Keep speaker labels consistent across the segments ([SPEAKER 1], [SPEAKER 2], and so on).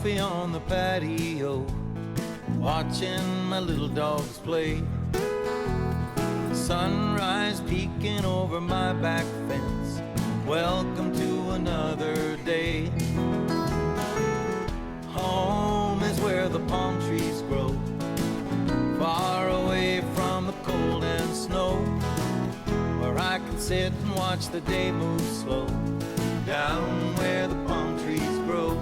[SPEAKER 1] coffee on the patio, watching my little dogs play. Sunrise peeking over my back fence. Welcome to another day. Home is where the palm trees grow, far away from the cold and snow, where I can sit and watch the day move slow, down where the palm trees grow.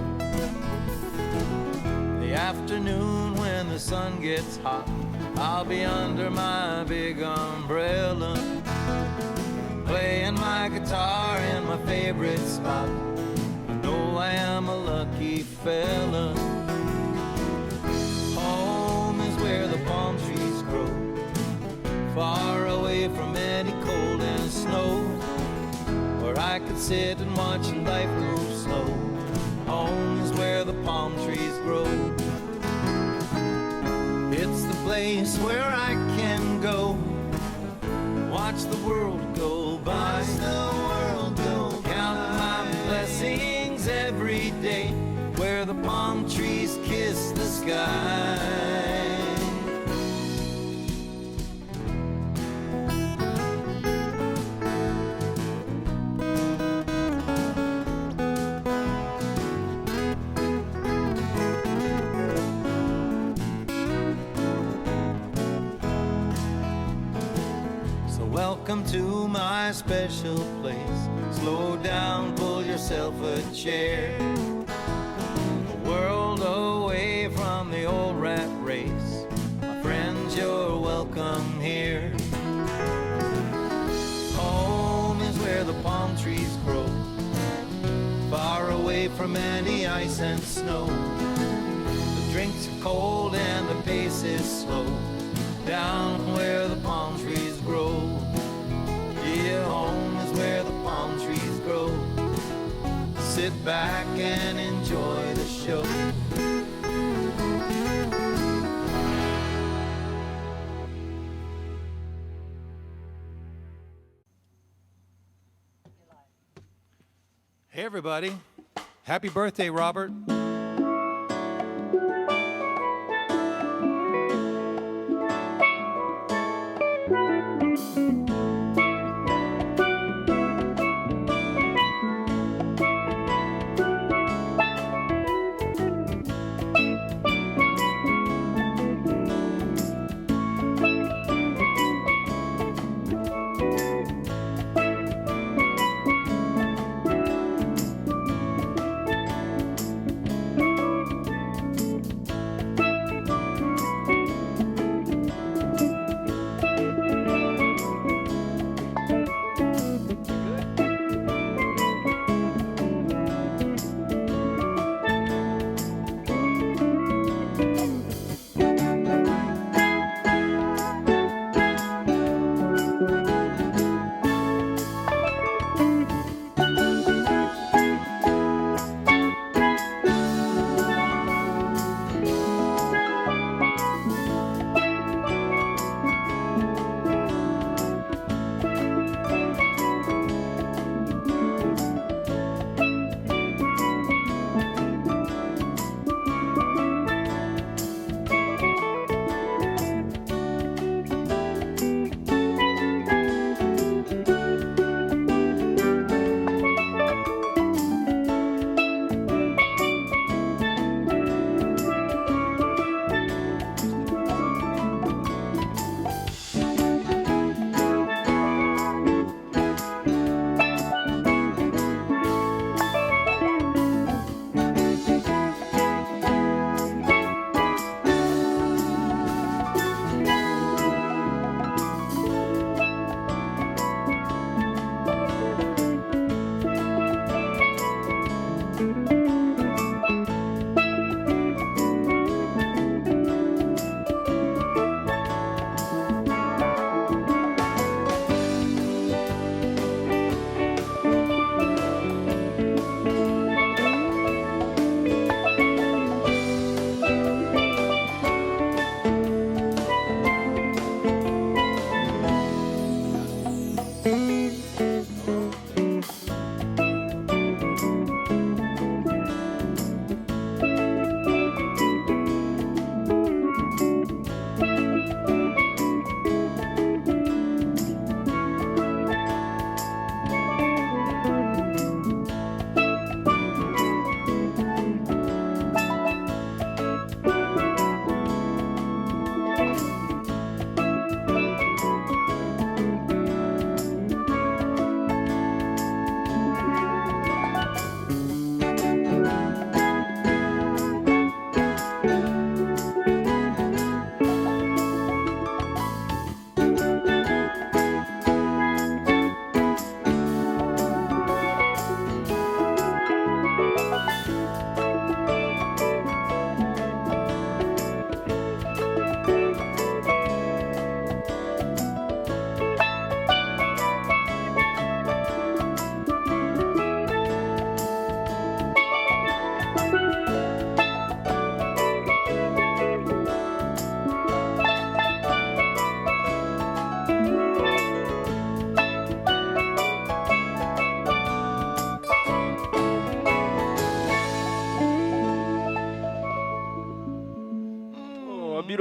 [SPEAKER 1] The afternoon when the sun gets hot, I'll be under my big umbrella, playing my guitar in my favorite spot. I know I am a lucky fella. Home is where the palm trees grow, far away from any cold and snow, where I could sit and watch life move slow. Home is where the palm trees grow. It's the place where I can go, watch the world go by, count my blessings every day, where the palm trees kiss the sky. Welcome to my special place. Slow down, pull yourself a chair. A world away from the old rat race. My friends, you're welcome here. Home is where the palm trees grow, far away from any ice and snow. The drinks are cold and the pace is slow, down where the palm trees grow. Yeah, home is where the palm trees grow. Sit back and enjoy the show. Hey everybody, happy birthday, Robert.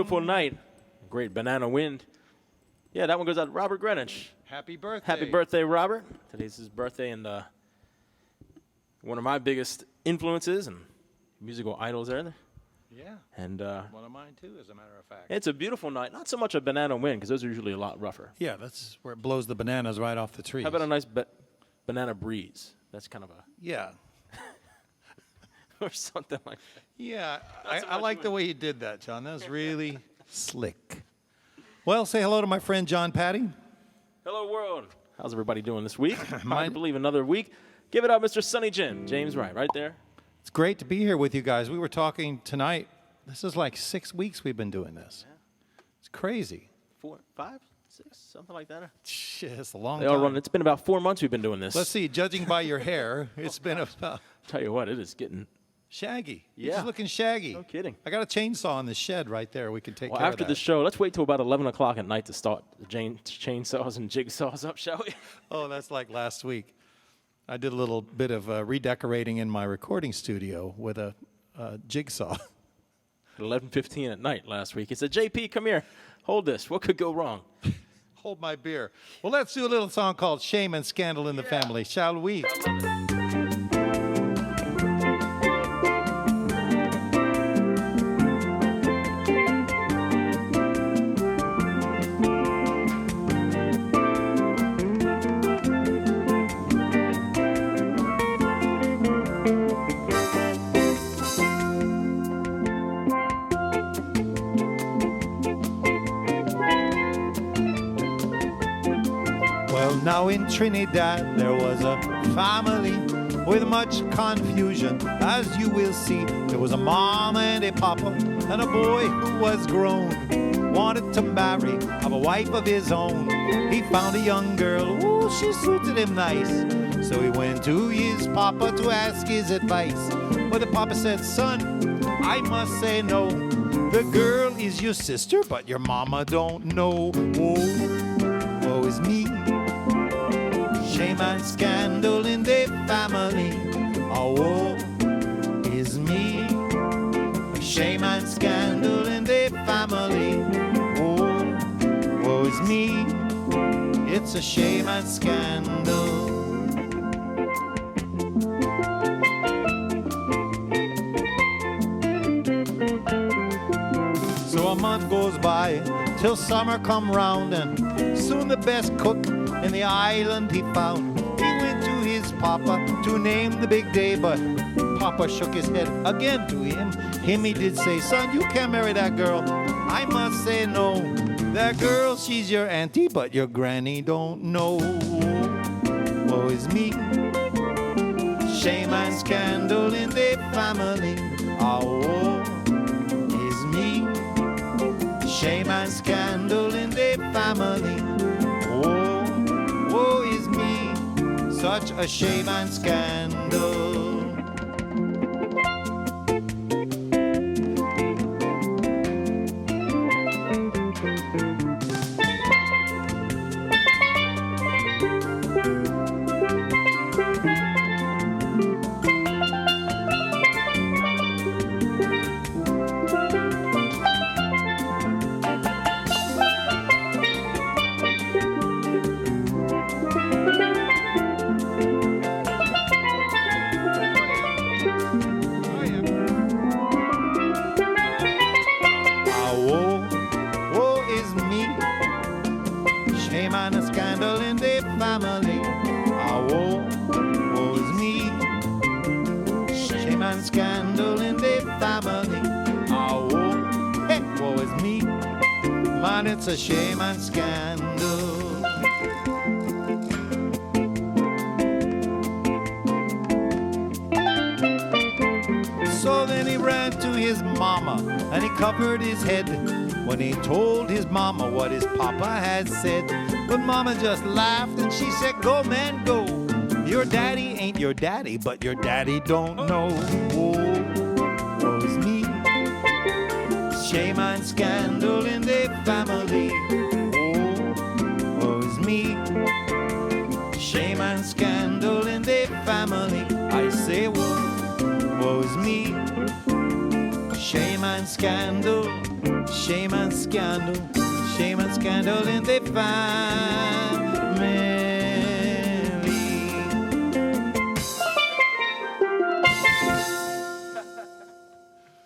[SPEAKER 2] beautiful night. Great banana wind. Yeah, that one goes out to Robert Greenwich.
[SPEAKER 3] Happy birthday.
[SPEAKER 2] Happy birthday, Robert. Today's his birthday, and one of my biggest influences and musical idols there.
[SPEAKER 3] Yeah.
[SPEAKER 2] And
[SPEAKER 3] one of mine, too, as a matter of fact.
[SPEAKER 2] it's a beautiful night. Not so much a banana wind, because those are usually a lot rougher.
[SPEAKER 3] Yeah, that's where it blows the bananas right off the trees.
[SPEAKER 2] How about a nice banana breeze? That's kind of a...
[SPEAKER 3] Yeah.
[SPEAKER 2] or something like that.
[SPEAKER 3] Yeah,
[SPEAKER 2] so
[SPEAKER 3] I
[SPEAKER 2] much
[SPEAKER 3] like the
[SPEAKER 2] wind.
[SPEAKER 3] way you did that, John. That was really slick. Well, say hello to my friend John Patty.
[SPEAKER 2] Hello, world. How's everybody doing this week? Hard
[SPEAKER 3] Mine-
[SPEAKER 2] to believe another week. Give it up, Mr. Sonny Jim. James Wright, right there.
[SPEAKER 3] It's great to be here with you guys. We were talking tonight. This is like 6 weeks we've been doing this.
[SPEAKER 2] Yeah.
[SPEAKER 3] It's crazy.
[SPEAKER 2] 4, 5, 6, something like that.
[SPEAKER 3] Shit, it's a long
[SPEAKER 2] They all
[SPEAKER 3] time.
[SPEAKER 2] run. It's been about 4 months we've been doing this.
[SPEAKER 3] Let's see, judging by your hair, it's been about
[SPEAKER 2] Tell you what, it is getting...
[SPEAKER 3] shaggy. You're
[SPEAKER 2] Yeah.
[SPEAKER 3] just looking shaggy.
[SPEAKER 2] No kidding.
[SPEAKER 3] I got a chainsaw in the shed right there. We can take
[SPEAKER 2] Well,
[SPEAKER 3] care
[SPEAKER 2] after
[SPEAKER 3] of
[SPEAKER 2] the
[SPEAKER 3] that.
[SPEAKER 2] show, let's wait till about 11 o'clock at night to start the chainsaws and jigsaws up, shall we?
[SPEAKER 3] Oh, that's like last week. I did a little bit of redecorating in my recording studio with a jigsaw.
[SPEAKER 2] At 11:15 at night last week. He said, JP, come here. Hold this. What could go wrong?
[SPEAKER 3] Hold my beer. Well, let's do a little song called Shame and Scandal in the Family, shall we? Well, now in Trinidad there was a family with much confusion. As you will see, there was a mom and a papa and a boy who was grown. Wanted to marry, have a wife of his own. He found a young girl, ooh, she suited him nice. So he went to his papa to ask his advice. But the papa said, son, I must say no. The girl is your sister, but your mama don't know. Woe is me. Shame and scandal in their family. Oh, woe is me. Shame and scandal in their family. Oh, woe is me. It's a shame and scandal. So a month goes by till summer come round, and soon the best cook in the island he found. He went to his papa to name the big day, but papa shook his head again to him. He did say, son, you can't marry that girl. I must say no. That girl, she's your auntie, but your granny don't know. Woe is me. Shame and scandal in their family. Oh, woe is me. Shame and scandal in their family. Oh, woe is me. Such a shame and scandal. Shame and a scandal in their family. Oh, woe is me. Shame and scandal in their family. Oh, hey, woe is me. Man, it's a shame and scandal. So then he ran to his mama and he covered his head when he told his mama what his papa had said. But mama just laughed and she said, go man, go. Your daddy ain't your daddy, but your daddy don't know. Woe is me. Shame and scandal in their family. Woe is me. Shame and scandal in their family. I say woe is me. Shame and scandal. shame and scandal in the family.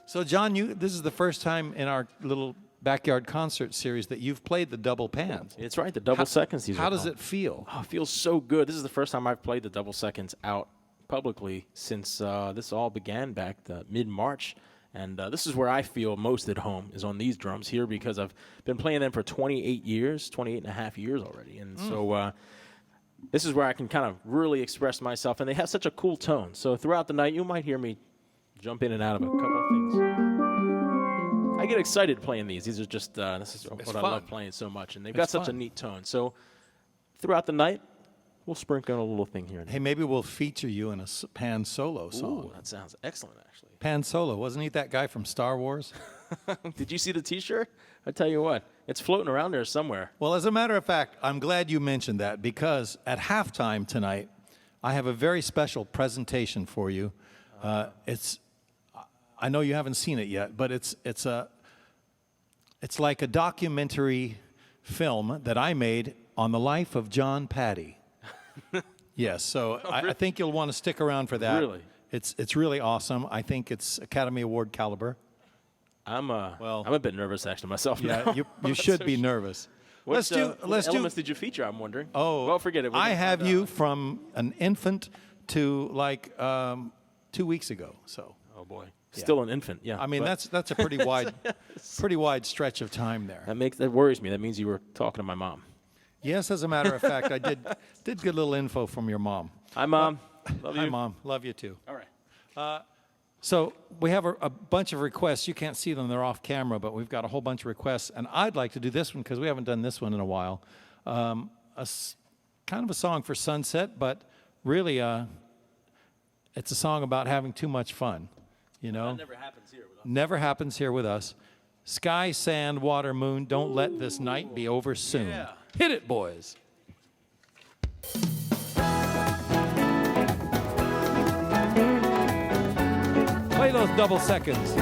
[SPEAKER 3] So, John, this is the first time in our little backyard concert series that you've played the double pans.
[SPEAKER 2] It's right, the double seconds.
[SPEAKER 3] How does it feel?
[SPEAKER 2] Oh, it feels so good. This is the first time I've played the double seconds out publicly since this all began back mid-March. And this is where I feel most at home, is on these drums here, because I've been playing them for 28 and a half years already. And so this is where I can kind of really express myself. And they have such a cool tone. So throughout the night, you might hear me jump in and out of a couple of things. I get excited playing these. These are just, this is what I love playing so much. And they've got such a neat tone. So throughout the night, we'll sprinkle in a little thing here and there.
[SPEAKER 3] Hey, maybe we'll feature you in a pan solo song.
[SPEAKER 2] Ooh, that sounds excellent, actually.
[SPEAKER 3] Pan Solo. Wasn't he that guy from Star Wars?
[SPEAKER 2] Did you see the T-shirt? I tell you what, it's floating around there somewhere.
[SPEAKER 3] Well, as a matter of fact, I'm glad you mentioned that, because at halftime tonight, I have a very special presentation for you. I know you haven't seen it yet, but it's like a documentary film that I made on the life of John Patty. Yes, so I think you'll want to stick around for that.
[SPEAKER 2] Really?
[SPEAKER 3] It's really awesome. I think it's Academy Award caliber.
[SPEAKER 2] I'm a bit nervous actually myself.
[SPEAKER 3] Yeah,
[SPEAKER 2] now.
[SPEAKER 3] you should be nervous.
[SPEAKER 2] What elements did you feature? I'm wondering.
[SPEAKER 3] Oh,
[SPEAKER 2] well, forget it.
[SPEAKER 3] I have you from an infant to like 2 weeks ago. So.
[SPEAKER 2] Oh boy, still an infant. Yeah.
[SPEAKER 3] I mean, that's a pretty wide stretch of time there.
[SPEAKER 2] That worries me. That means you were talking to my mom.
[SPEAKER 3] Yes, as a matter of fact, I did get a little info from your mom.
[SPEAKER 2] Hi, Mom. Love you.
[SPEAKER 3] Hi, Mom. Love you too.
[SPEAKER 2] All right.
[SPEAKER 3] So we have a bunch of requests. You can't see them; they're off camera. But we've got a whole bunch of requests, and I'd like to do this one because we haven't done this one in a while. Kind of a song for sunset, but really, it's a song about having too much fun. You know,
[SPEAKER 2] that never happens here with us.
[SPEAKER 3] Never happens here with us. Sky, sand, water, moon. Don't let this night be over soon.
[SPEAKER 2] Yeah.
[SPEAKER 3] Hit it, boys. Play those double seconds.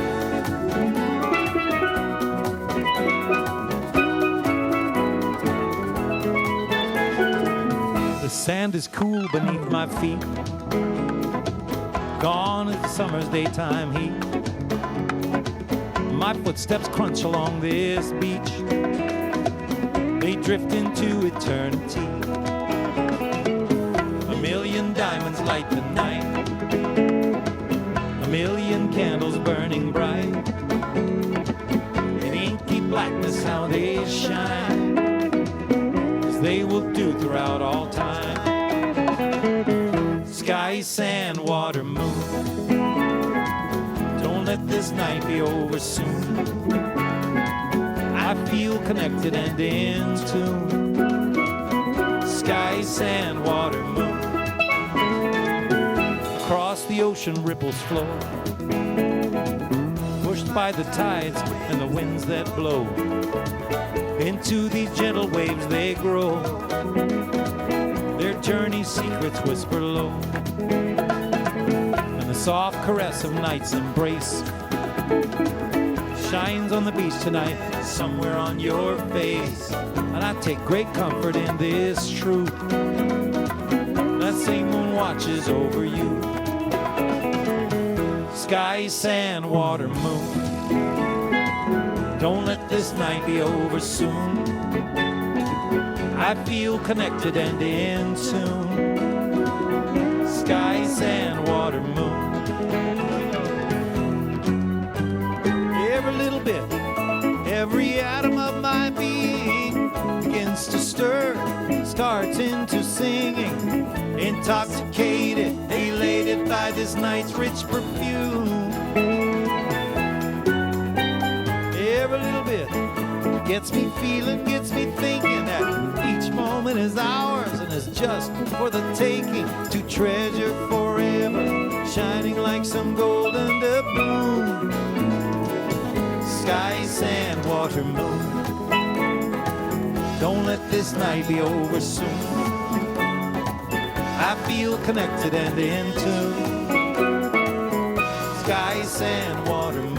[SPEAKER 3] The sand is cool beneath my feet. Gone is the summer's daytime heat. My footsteps crunch along this beach. They drift into eternity. A million diamonds light the night. A million candles burning bright. In inky blackness how they shine, as they will do throughout all time. Sky, sand, water, moon. Don't let this night be over soon. I feel connected and in tune. Sky, sand, water, moon. Across the ocean ripples flow, pushed by the tides and the winds that blow. Into these gentle waves they grow. Their journey's secrets whisper low. And the soft caress of night's embrace shines on the beach tonight, somewhere on your face. And I take great comfort in this truth. That same moon watches over you. Sky, sand, water, moon. Don't let this night be over soon. I feel connected and in tune. Sky, sand, water, moon. Every little bit, every atom of my being begins to stir, starts into singing, intoxicated, elated by this night's rich perfume. Every little bit gets me feeling, gets me thinking that each moment is ours and is just for the taking, to treasure forever, shining like some golden doubloon. Sky, sand, water, moon. Don't let this night be over soon. I feel connected and in tune. Sky, sand, water, moon.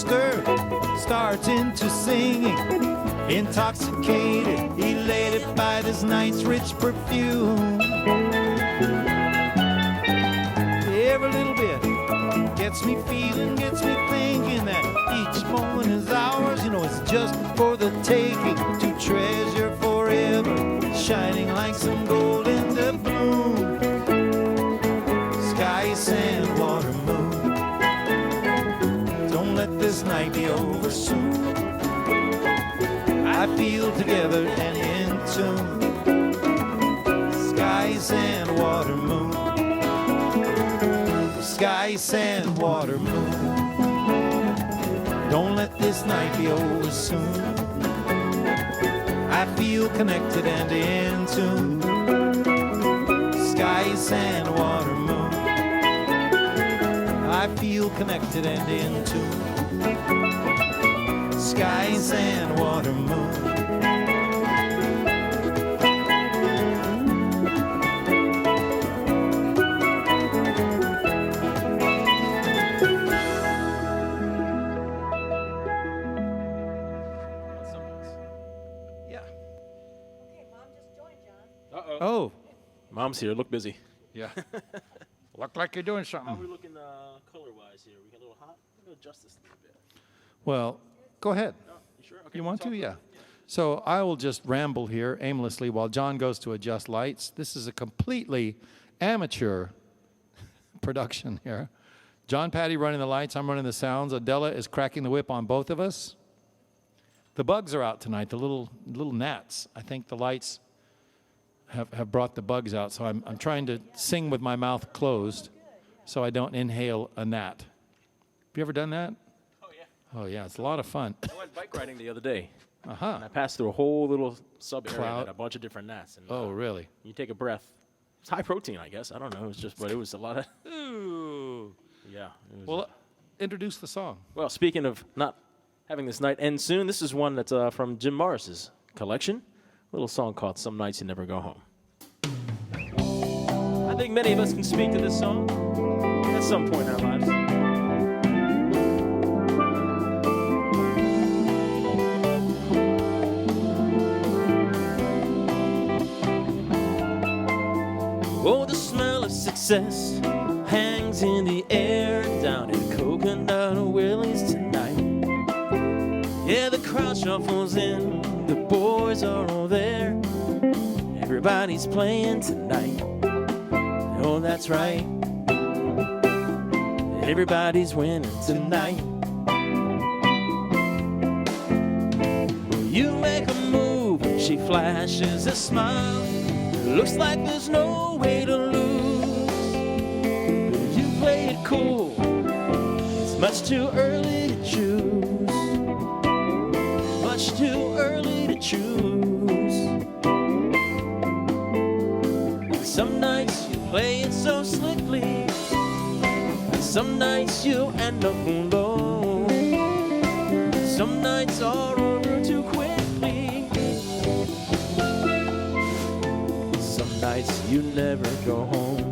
[SPEAKER 3] stir, starts into singing. Intoxicated, elated by this night's rich perfume. Every little bit gets me feeling, gets me thinking that each moment is ours. You know, it's just for the taking, to treasure forever, shining like some gold in the bloom. Sky, sand, water, moon. Don't let this night be over soon. I feel together and in tune. Sky, sand, water, moon. Sky, sand, water, moon. Don't let this night be over soon. I feel connected and in tune. Sky, sand, water, moon. I feel connected and in tune. Sky, sand, water, moon. Oh,
[SPEAKER 2] Mom's here. Look busy.
[SPEAKER 4] Yeah. Look like you're doing
[SPEAKER 2] How are we
[SPEAKER 4] something.
[SPEAKER 2] looking color-wise here? We got a little hot? We'll adjust this a little bit.
[SPEAKER 3] well, go ahead.
[SPEAKER 2] Oh, you sure? Okay.
[SPEAKER 3] You want
[SPEAKER 2] talk
[SPEAKER 3] to?
[SPEAKER 2] about
[SPEAKER 3] Yeah.
[SPEAKER 2] it.
[SPEAKER 3] So I will just ramble here aimlessly while John goes to adjust lights. This is a completely amateur production here. John Patty running the lights, I'm running the sounds. Adela is cracking the whip on both of us. The bugs are out tonight, the little gnats. I think the lights have brought the bugs out, so I'm trying to sing with my mouth closed so I don't inhale a gnat. Have you ever done that?
[SPEAKER 2] Oh, yeah.
[SPEAKER 3] Oh, yeah, it's a lot of fun.
[SPEAKER 2] I went bike riding the other day,
[SPEAKER 3] Uh-huh.
[SPEAKER 2] and I passed through a whole little sub-area
[SPEAKER 3] Cloud.
[SPEAKER 2] that had a bunch of different gnats. And,
[SPEAKER 3] Oh, really?
[SPEAKER 2] You take a breath. It's high protein, I guess. I don't know. It was just, but it was a lot of,
[SPEAKER 3] Ooh.
[SPEAKER 2] yeah. It was,
[SPEAKER 3] Well, introduce the song.
[SPEAKER 2] well, speaking of not having this night end soon, this is one that's from Jim Morris's collection. A little song called Some Nights You Never Go Home. I think many of us can speak to this song at some point in our lives. Oh, the smell of success hangs in the air down in Coconut Willie's tonight. Yeah, the crowd shuffles in, the boys are all there. Everybody's playing tonight. Oh, that's right. Everybody's winning tonight. You make a move, she flashes a smile. Looks like there's no way to lose. You play it cool, it's much too early to choose. Much too early to choose. Some nights you play it so slickly, some nights you end up alone. Some nights are over too quickly. Some nights you never go home.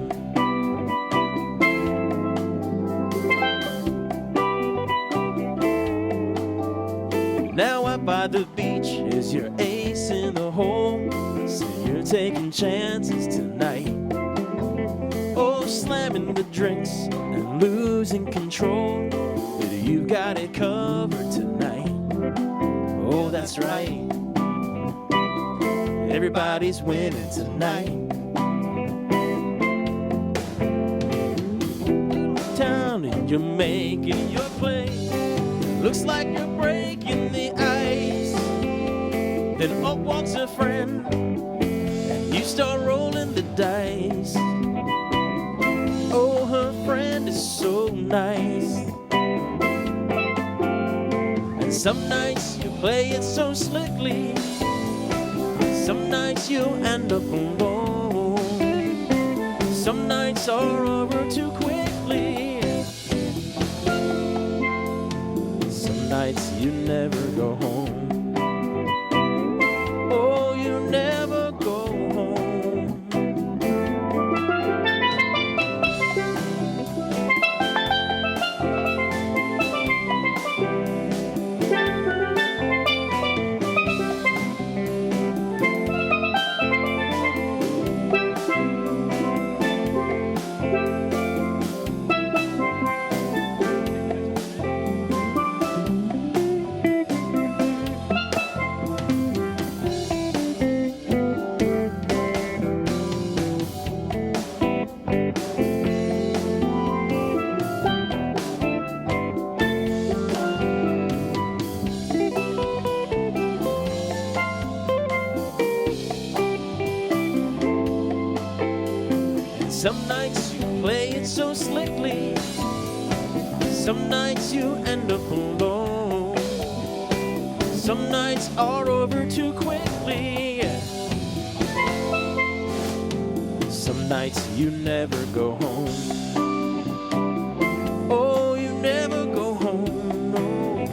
[SPEAKER 2] Now out by the beach is your ace in the hole. So you're taking chances tonight. Oh, slamming the drinks and losing control. But you've got it covered tonight. Oh, that's right. Everybody's winning tonight. Town and you're making your play. Looks like you're breaking the ice. Then up walks a friend, and you start rolling the dice. Oh, her friend is so nice. And some nights you play it so slickly, some nights you end up alone. Some nights are over too quickly. Some nights you never go home. Oh, you never go home. quickly. Some nights you end up alone. Some nights are over too quickly. Some nights you never go home. Oh, you never go home. No.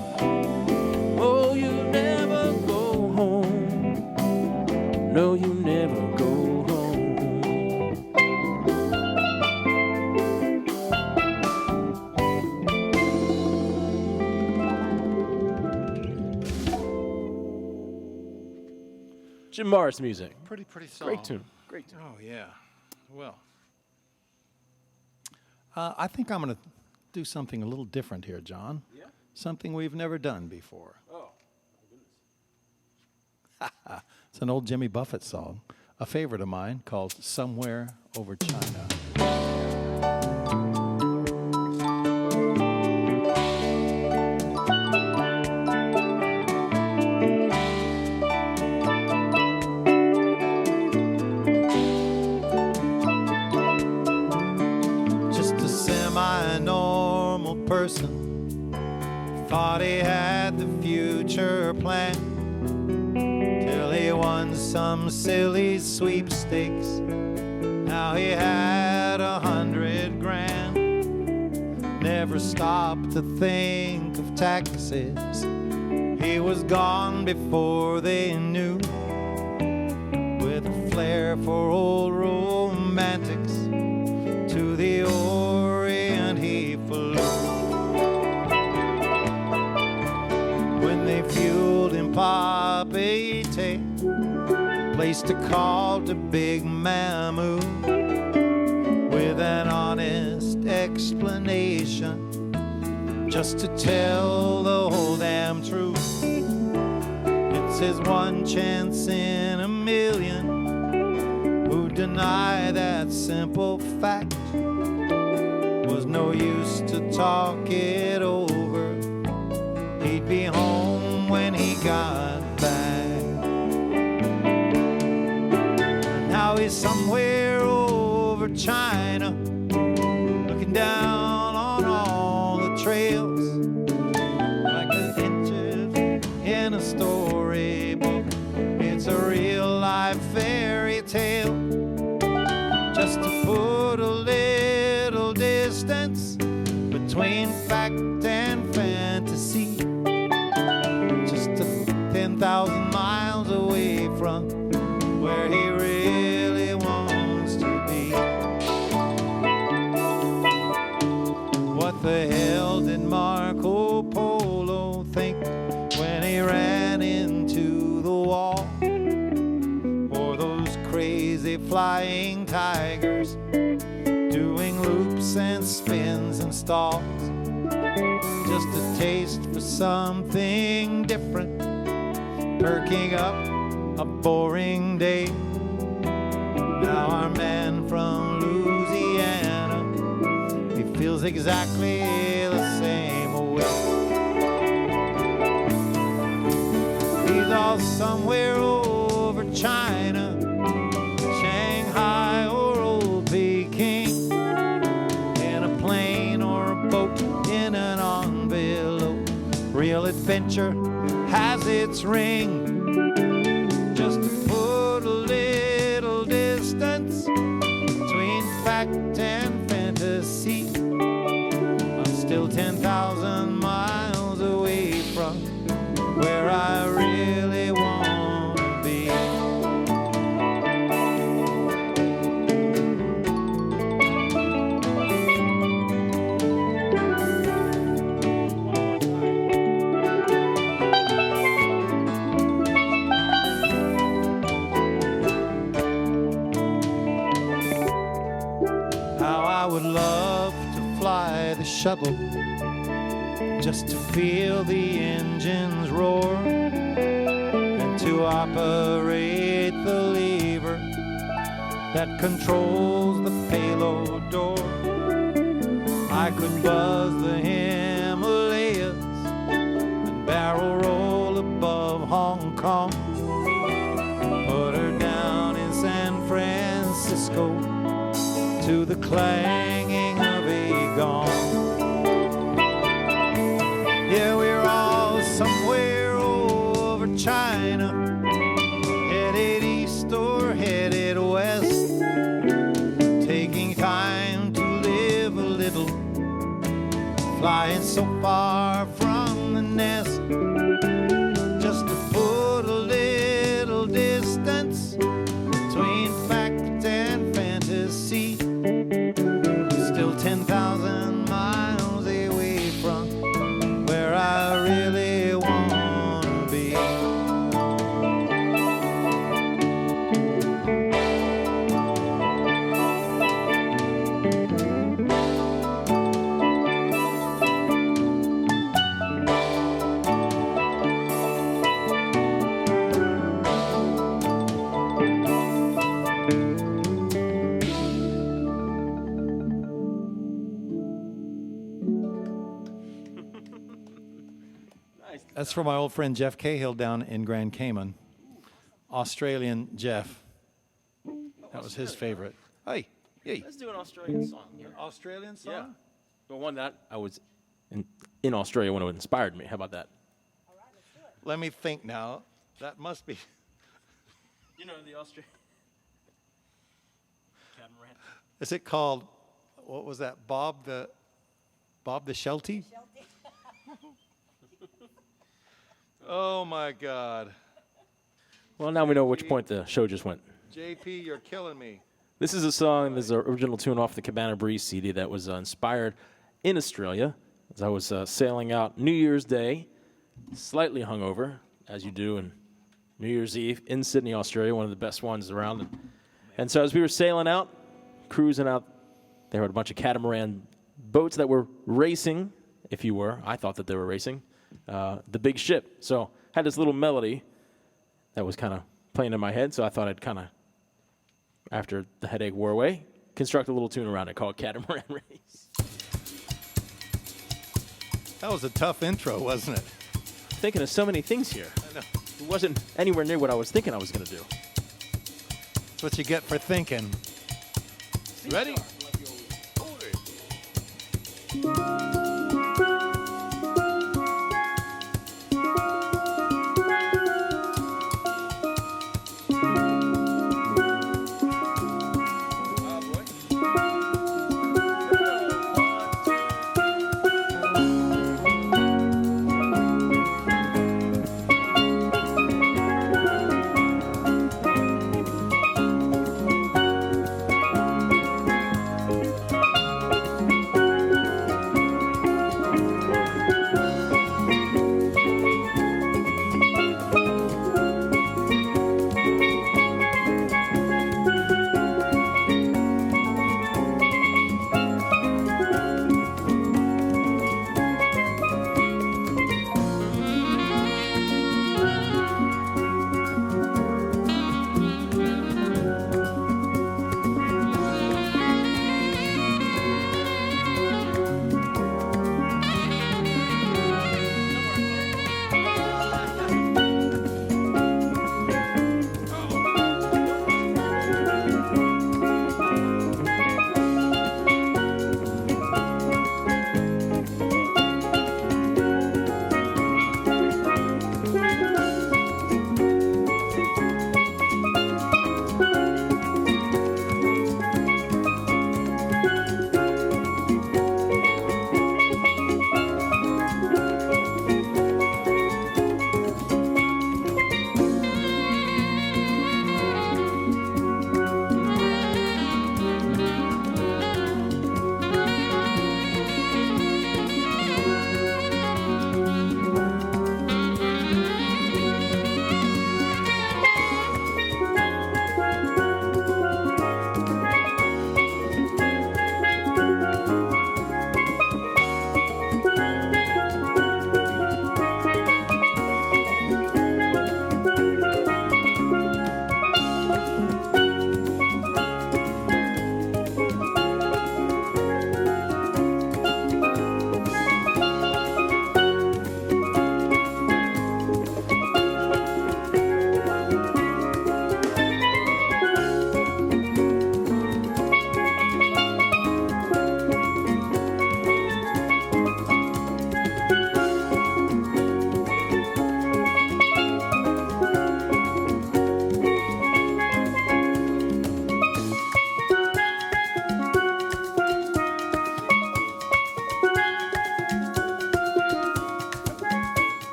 [SPEAKER 2] Oh, you never go home. No, you never go home. Jim Morris music.
[SPEAKER 3] Pretty song.
[SPEAKER 2] Great tune. Great tune.
[SPEAKER 3] Oh, yeah. Well, I think I'm going to do something a little different here, John.
[SPEAKER 2] Yeah?
[SPEAKER 3] Something we've never done before.
[SPEAKER 2] Oh, my goodness.
[SPEAKER 3] It's an old Jimmy Buffett song, a favorite of mine called Somewhere Over China. Just a semi-normal person, thought he had the future planned. Till he won some silly sweepstakes. Now he had 100 grand. Never stopped to think of taxes. He was gone before they knew. With a flair for old romantics, to the Orient he flew. When they fueled in Papeete, placed a call to Big Mamu with an honest explanation, just to tell the whole damn truth. It's his one chance in a million. Who deny that simple fact? Was no use to talk it over. He'd be home when he got back. Now he's somewhere over China, looking down on all the trails, like the inches in a storybook. It's a real life fairy tale, just to put a little distance between fact and fantasy. Just 10,000 miles away from where he really wants to be. What the hell did Marco Polo think when he ran into the wall? Or those crazy flying tigers doing loops and spins and stalls? Just a taste for something different, perking up a boring day. Now our man from Louisiana, he feels exactly the same way. He's all somewhere over China, Shanghai or old Peking, in a plane or a boat, in an envelope. Real adventure has its ring, just to put a little distance between fact and fantasy. I'm still 10,000 miles away from where I really want to be. I would love to fly the shuttle, just to feel the engines roar, and to operate the lever that controls the payload door. I could buzz the Himalayas and barrel roll above Hong Kong, put her down in San Francisco to the clanging of a flying so far from the nest, just to put a little distance between fact and fantasy. Still 10,000 miles away from where I really want to be. That's from my old friend Jeff Cahill down in Grand Cayman. Australian Jeff. That was his favorite. Hey, hey.
[SPEAKER 2] Let's do an Australian song here.
[SPEAKER 3] Australian song?
[SPEAKER 2] Yeah. The one that I was in Australia when it inspired me. How about that?
[SPEAKER 3] Let me think now. That must be.
[SPEAKER 2] You know the Australian catamaran.
[SPEAKER 3] Is it called, what was that? Bob the Sheltie? Oh my God.
[SPEAKER 2] Well, now we know which point the show just went.
[SPEAKER 3] JP, you're killing me.
[SPEAKER 2] This is a song, this is an original tune off the Cabana Breeze CD that was inspired in Australia as I was sailing out New Year's Day, slightly hungover, as you do in New Year's Eve in Sydney, Australia, one of the best ones around. And so as we were sailing out, cruising out, there were a bunch of catamaran boats that were racing, if you were. I thought that they were racing. The big ship. So had this little melody that was kind of playing in my head, so I thought I'd kind of, after the headache wore away, construct a little tune around it called Catamaran Race.
[SPEAKER 3] That was a tough intro, wasn't it?
[SPEAKER 2] Thinking of so many things here.
[SPEAKER 3] I know.
[SPEAKER 2] It wasn't anywhere near what I was thinking I was going to do.
[SPEAKER 3] That's what you get for thinking. Ready?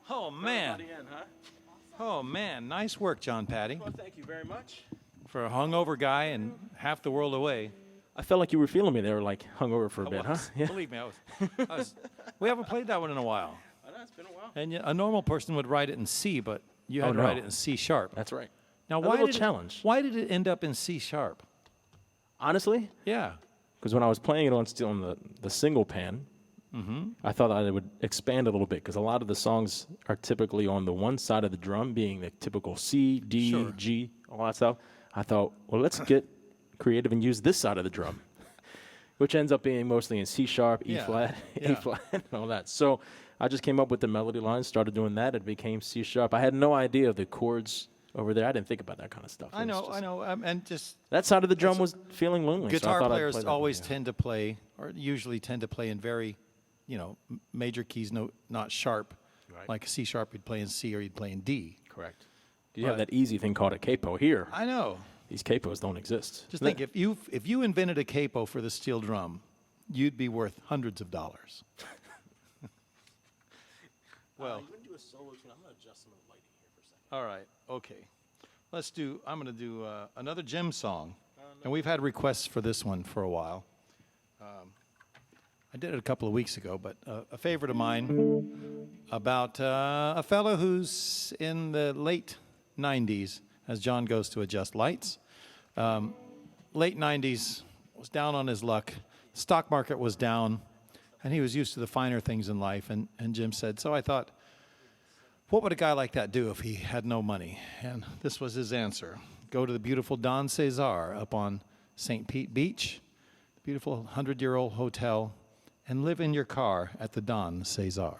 [SPEAKER 3] Oh, man. Oh, man. Nice work, John Patty.
[SPEAKER 2] Well, thank you very much.
[SPEAKER 3] For a hungover guy and half the world away.
[SPEAKER 2] I felt like you were feeling me there, like hungover for a bit, huh? Yeah.
[SPEAKER 3] Believe me, I was. We haven't played that one in a while.
[SPEAKER 2] I know, it's been a while.
[SPEAKER 3] And a normal person would write it in C, but you had to write it in C sharp.
[SPEAKER 2] That's right.
[SPEAKER 3] Now,
[SPEAKER 2] A little challenge.
[SPEAKER 3] Why did it end up in C sharp?
[SPEAKER 2] Honestly,
[SPEAKER 3] Yeah.
[SPEAKER 2] because when I was playing it on the single pan, I thought I would expand a little bit because a lot of the songs are typically on the one side of the drum, being the typical C, D,
[SPEAKER 3] Sure.
[SPEAKER 2] G, all that stuff. I thought, well, let's get creative and use this side of the drum, which ends up being mostly in C sharp, E
[SPEAKER 3] Yeah.
[SPEAKER 2] flat,
[SPEAKER 3] Yeah.
[SPEAKER 2] A flat, and all that. So I just came up with the melody lines, started doing that. It became C sharp. I had no idea of the chords over there. I didn't think about that kind of stuff.
[SPEAKER 3] I
[SPEAKER 2] It was
[SPEAKER 3] know.
[SPEAKER 2] just-
[SPEAKER 3] And just
[SPEAKER 2] That side of the drum was feeling lonely. so I
[SPEAKER 3] guitar
[SPEAKER 2] thought I'd
[SPEAKER 3] players
[SPEAKER 2] play that.
[SPEAKER 3] always
[SPEAKER 2] Yeah.
[SPEAKER 3] tend to play, or usually tend to play in very, major keys, not sharp.
[SPEAKER 2] Right.
[SPEAKER 3] Like a C sharp, you'd play in C or you'd play in D.
[SPEAKER 2] Correct. You have
[SPEAKER 3] But-
[SPEAKER 2] that easy thing called a capo here.
[SPEAKER 3] I know.
[SPEAKER 2] These capos don't exist.
[SPEAKER 3] Just think, if you invented a capo for the steel drum, you'd be worth hundreds of dollars. Well,
[SPEAKER 2] you do a solo tune. I'm going to adjust some of the lighting here for a second.
[SPEAKER 3] all right, okay. I'm going to do another Jim song. And we've had requests for this one for a while. I did it a couple of weeks ago, but a favorite of mine about a fellow who's in the late 90s, as John goes to adjust lights. Late 90s, was down on his luck. Stock market was down, and he was used to the finer things in life. And Jim said, so I thought, what would a guy like that do if he had no money? And this was his answer. Go to the beautiful Don Cesar up on St. Pete Beach, beautiful 100-year-old hotel, and live in your car at the Don Cesar.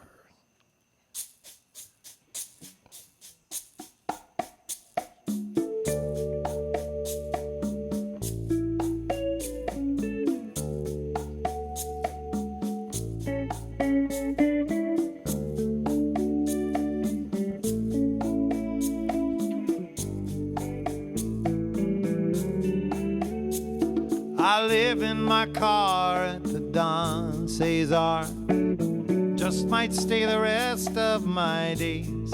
[SPEAKER 3] I live in my car at the Don Cesar. Just might stay the rest of my days.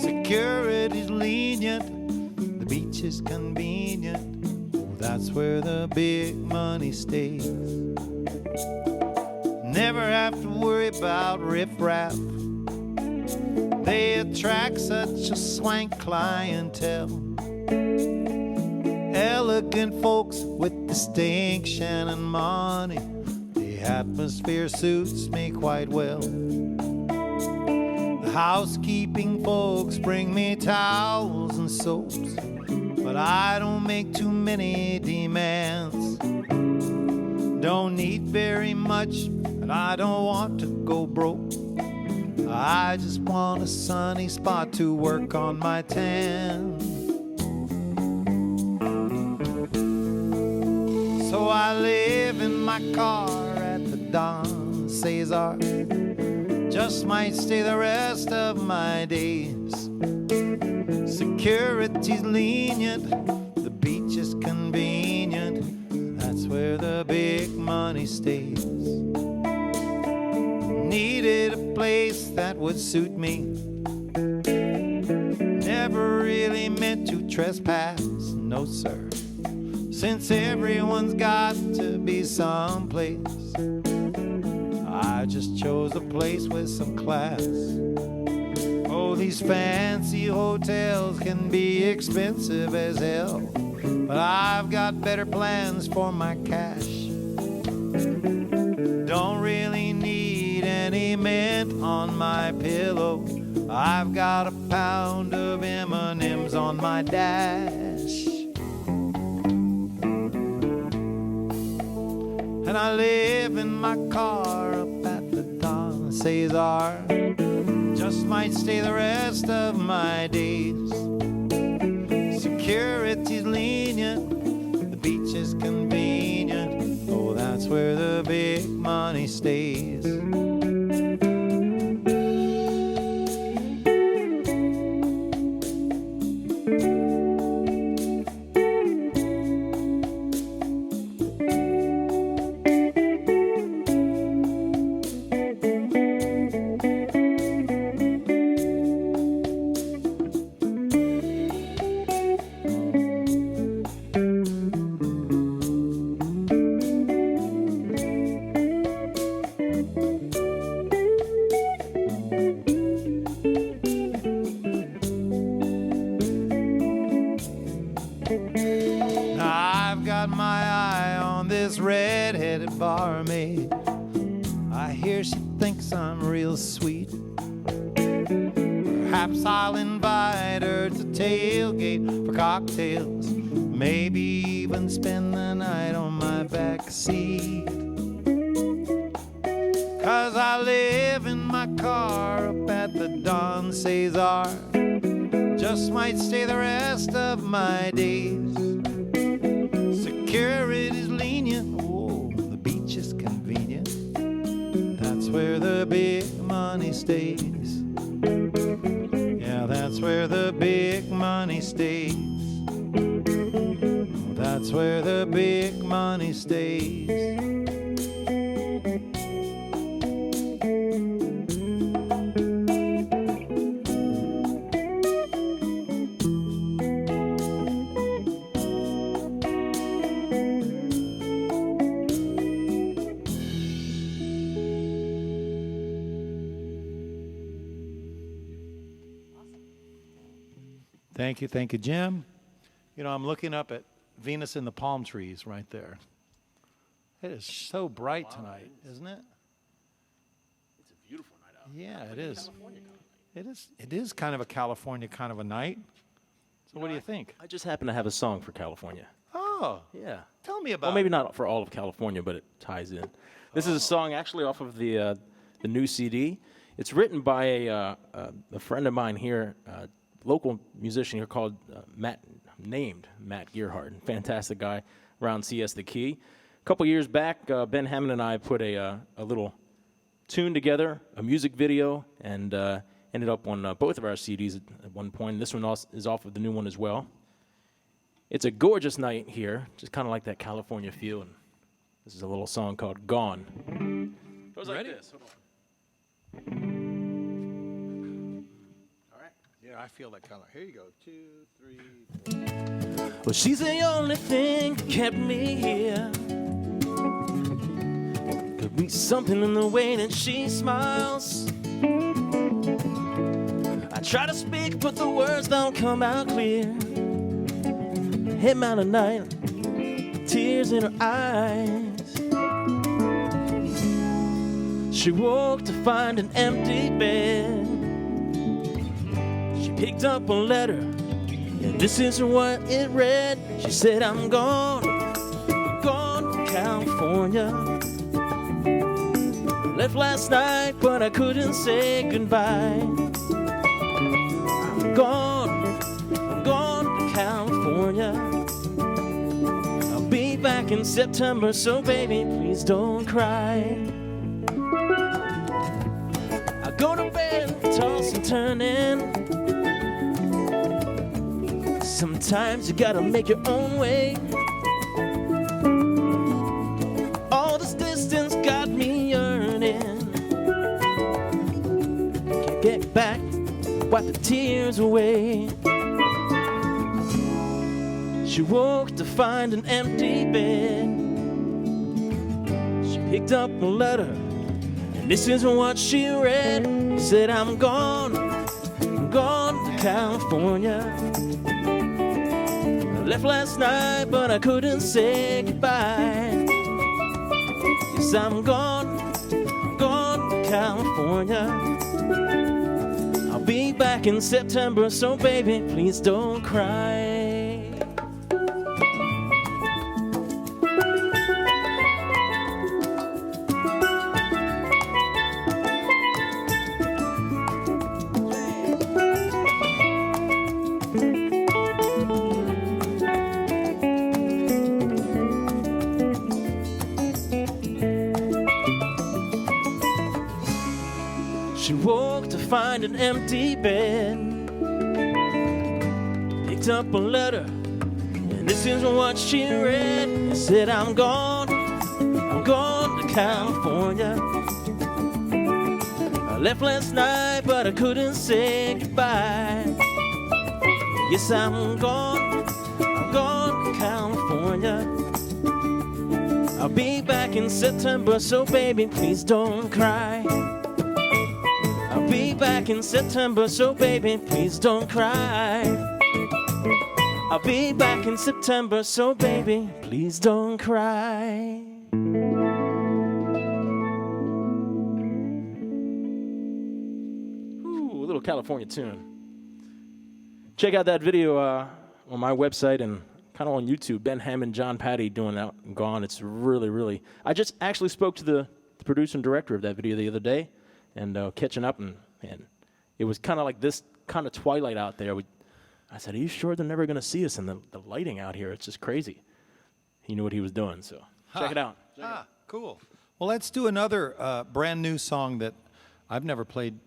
[SPEAKER 3] Security's lenient, the beach is convenient. Oh, that's where the big money stays. Never have to worry about riffraff. They attract such a swank clientele. Elegant folks with distinction and money. The atmosphere suits me quite well. The housekeeping folks bring me towels and soaps, but I don't make too many demands. Don't need very much, and I don't want to go broke. I just want a sunny spot to work on my tan. So I live in my car at the Don Cesar. Just might stay the rest of my days. Security's lenient, the beach is convenient. That's where the big money stays. Needed a place that would suit me. Never really meant to trespass, no sir. Since everyone's got to be someplace, I just chose a place with some class. Oh, these fancy hotels can be expensive as hell, but I've got better plans for my cash. Don't really need any mint on my pillow. I've got a pound of M&Ms on my dash. And I live in my car up at the Don Cesar. Just might stay the rest of my days. Security's lenient, the beach is convenient. Oh, that's where the big money stays. some real sweet. Perhaps I'll invite her to tailgate for cocktails, maybe even spend the night on my back seat. 'Cause I live in my car up at the Don Cesar, just might stay the rest of my days. Security's lenient, oh, the beach is convenient. That's where the big money stays. Yeah, that's where the big money stays. That's where the big money stays. Thank you, Jim. You know, I'm looking up at Venus in the palm trees right there. It is so bright tonight, isn't it?
[SPEAKER 2] It's a beautiful night out.
[SPEAKER 3] Yeah, it is. It is kind of a California kind of a night. So what do you think?
[SPEAKER 2] I just happen to have a song for California.
[SPEAKER 3] Oh,
[SPEAKER 2] Yeah.
[SPEAKER 3] tell me about
[SPEAKER 2] Well, maybe not for all of California, but it ties in. This is a song actually off of the new CD. It's written by a friend of mine here, local musician here called Matt Gearhart. Fantastic guy around CS The Key. A couple years back, Ben Hammond and I put a little tune together, a music video, and ended up on both of our CDs at one point. This one is off of the new one as well. It's a gorgeous night here, just kind of like that California feel. And this is a little song called Gone. It goes like this. Hold on.
[SPEAKER 3] Yeah, I feel that color. Here you go. 2, 3, 4.
[SPEAKER 2] Well, she's the only thing that kept me here. Could be something in the way that she smiles. I try to speak, but the words don't come out clear. Him out of night, tears in her eyes. She woke to find an empty bed. She picked up a letter, and this is what it read. She said, I'm gone to California. Left last night, but I couldn't say goodbye. I'm gone to California. I'll be back in September, so baby, please don't cry. I go to bed, toss and turning. Sometimes you gotta make your own way. All this distance got me yearning. Can't get back, wipe the tears away. She woke to find an empty bed. She picked up a letter, and this is what she read. She said, I'm gone to California. I left last night, but I couldn't say goodbye. Yes, I'm gone to California. I'll be back in September, so baby, please don't cry. She woke to find an empty bed. Picked up a letter, and this is what she read. It said, I'm gone to California. I left last night, but I couldn't say goodbye. Yes, I'm gone to California. I'll be back in September, so baby, please don't cry. I'll be back in September, so baby, please don't cry. I'll be back in September, so baby, please don't cry. little California tune. Check out that video on my website and kind of on YouTube. Ben Hammond, John Patty doing Out and Gone. It's really, really. I just actually spoke to the producer and director of that video the other day, and catching up, and it was kind of like this kind of twilight out there. I said, "Are you sure they're never going to see us?" And the lighting out here, it's just crazy. He knew what he was doing, so check it out.
[SPEAKER 3] Cool. Well, let's do another brand new song that I've never played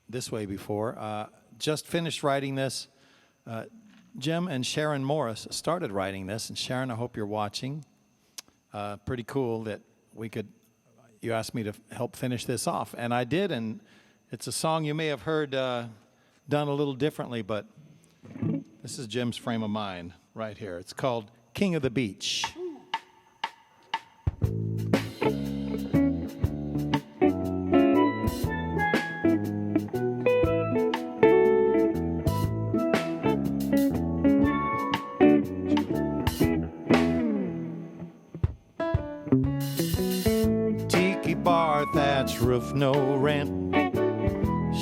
[SPEAKER 3] this way before. Just finished writing this. Jim and Sharon Morris started writing this, and Sharon, I hope you're watching. Pretty cool that you asked me to help finish this off, and I did, and it's a song you may have heard done a little differently, but this is Jim's frame of mind right here. It's called King of the Beach. Thatch roof, no rent.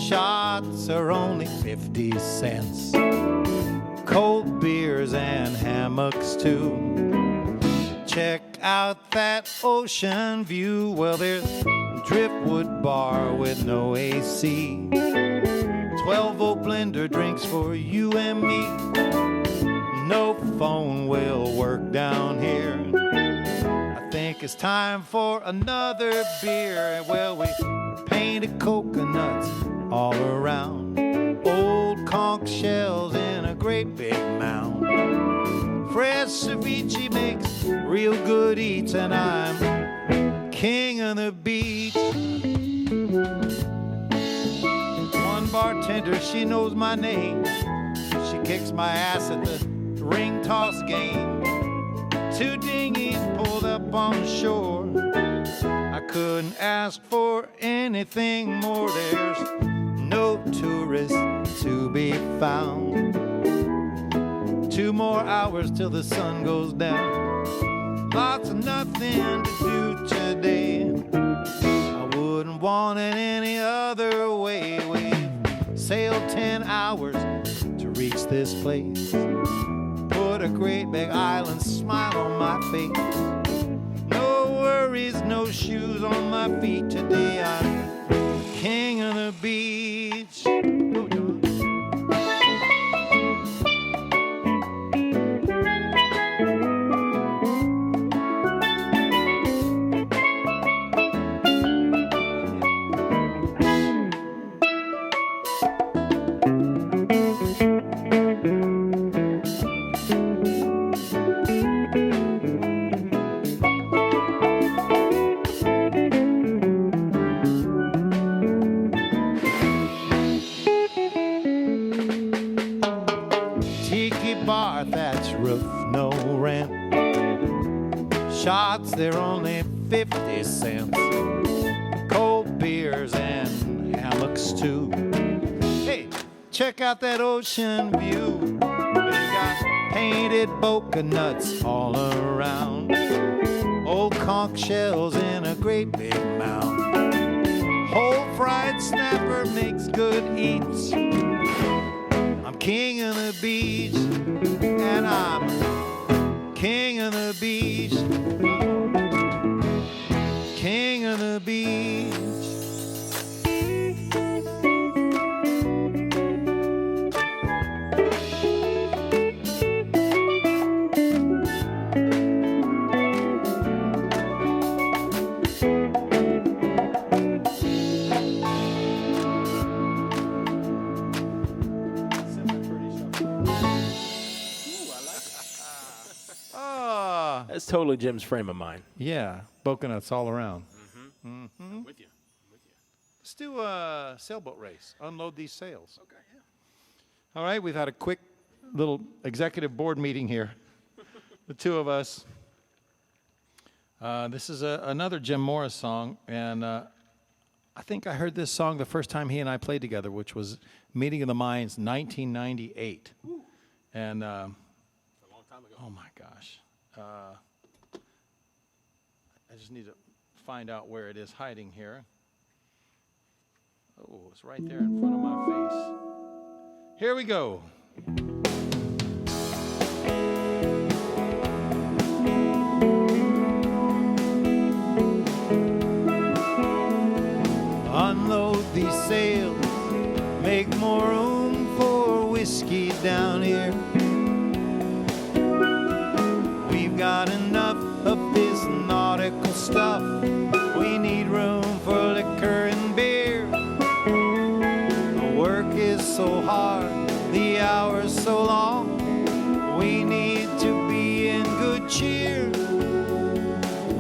[SPEAKER 3] Shots are only 50 cents. Cold beers and hammocks too. Check out that ocean view. Well, there's driftwood bar with no AC. 12-volt blender drinks for you and me. No phone will work down here. I think it's time for another beer. Well, we painted coconuts all around. Old conch shells in a great big mound. Fresh ceviche makes real good eats, and I'm king of the beach. One bartender, she knows my name. She kicks my ass at the ring toss game. 2 dinghies pulled up on shore. I couldn't ask for anything more. There's no tourists to be found. 2 more hours till the sun goes down. Lots of nothing to do today. I wouldn't want it any other way. We've sailed 10 hours to reach this place. Put a great big island smile on my face. No worries, no shoes on my feet. Today I'm king of the beach. Go, John. Bar, thatch roof, no rent. Shots, they're only 50 cents. Cold beers and hammocks too. Hey, check out that ocean view. They got painted coconuts all around. Old conch shells in a great big mound. Whole fried snapper makes good eats. I'm king of the beach, and I'm king of the beach, king of the beach.
[SPEAKER 2] That's totally Jim's frame of mind.
[SPEAKER 3] Yeah, coconuts all around.
[SPEAKER 2] I'm with you.
[SPEAKER 3] Let's do a sailboat race. Unload these sails. Okay, yeah. All right, we've had a quick little executive board meeting here. The 2 of us. This is another Jim Morris song, and I think I heard this song the first time he and I played together, which was Meeting of the Minds, 1998. Ooh. And a long time ago. Oh my gosh. I just need to find out where it is hiding here. Oh,
[SPEAKER 4] Oh, it's right there in front of my face. Here we go.
[SPEAKER 3] Unload these sails, make more room for whiskey down here. We've got enough of this nautical stuff. We need room for liquor and beer. The work is so hard, the hours so long. We need to be in good cheer.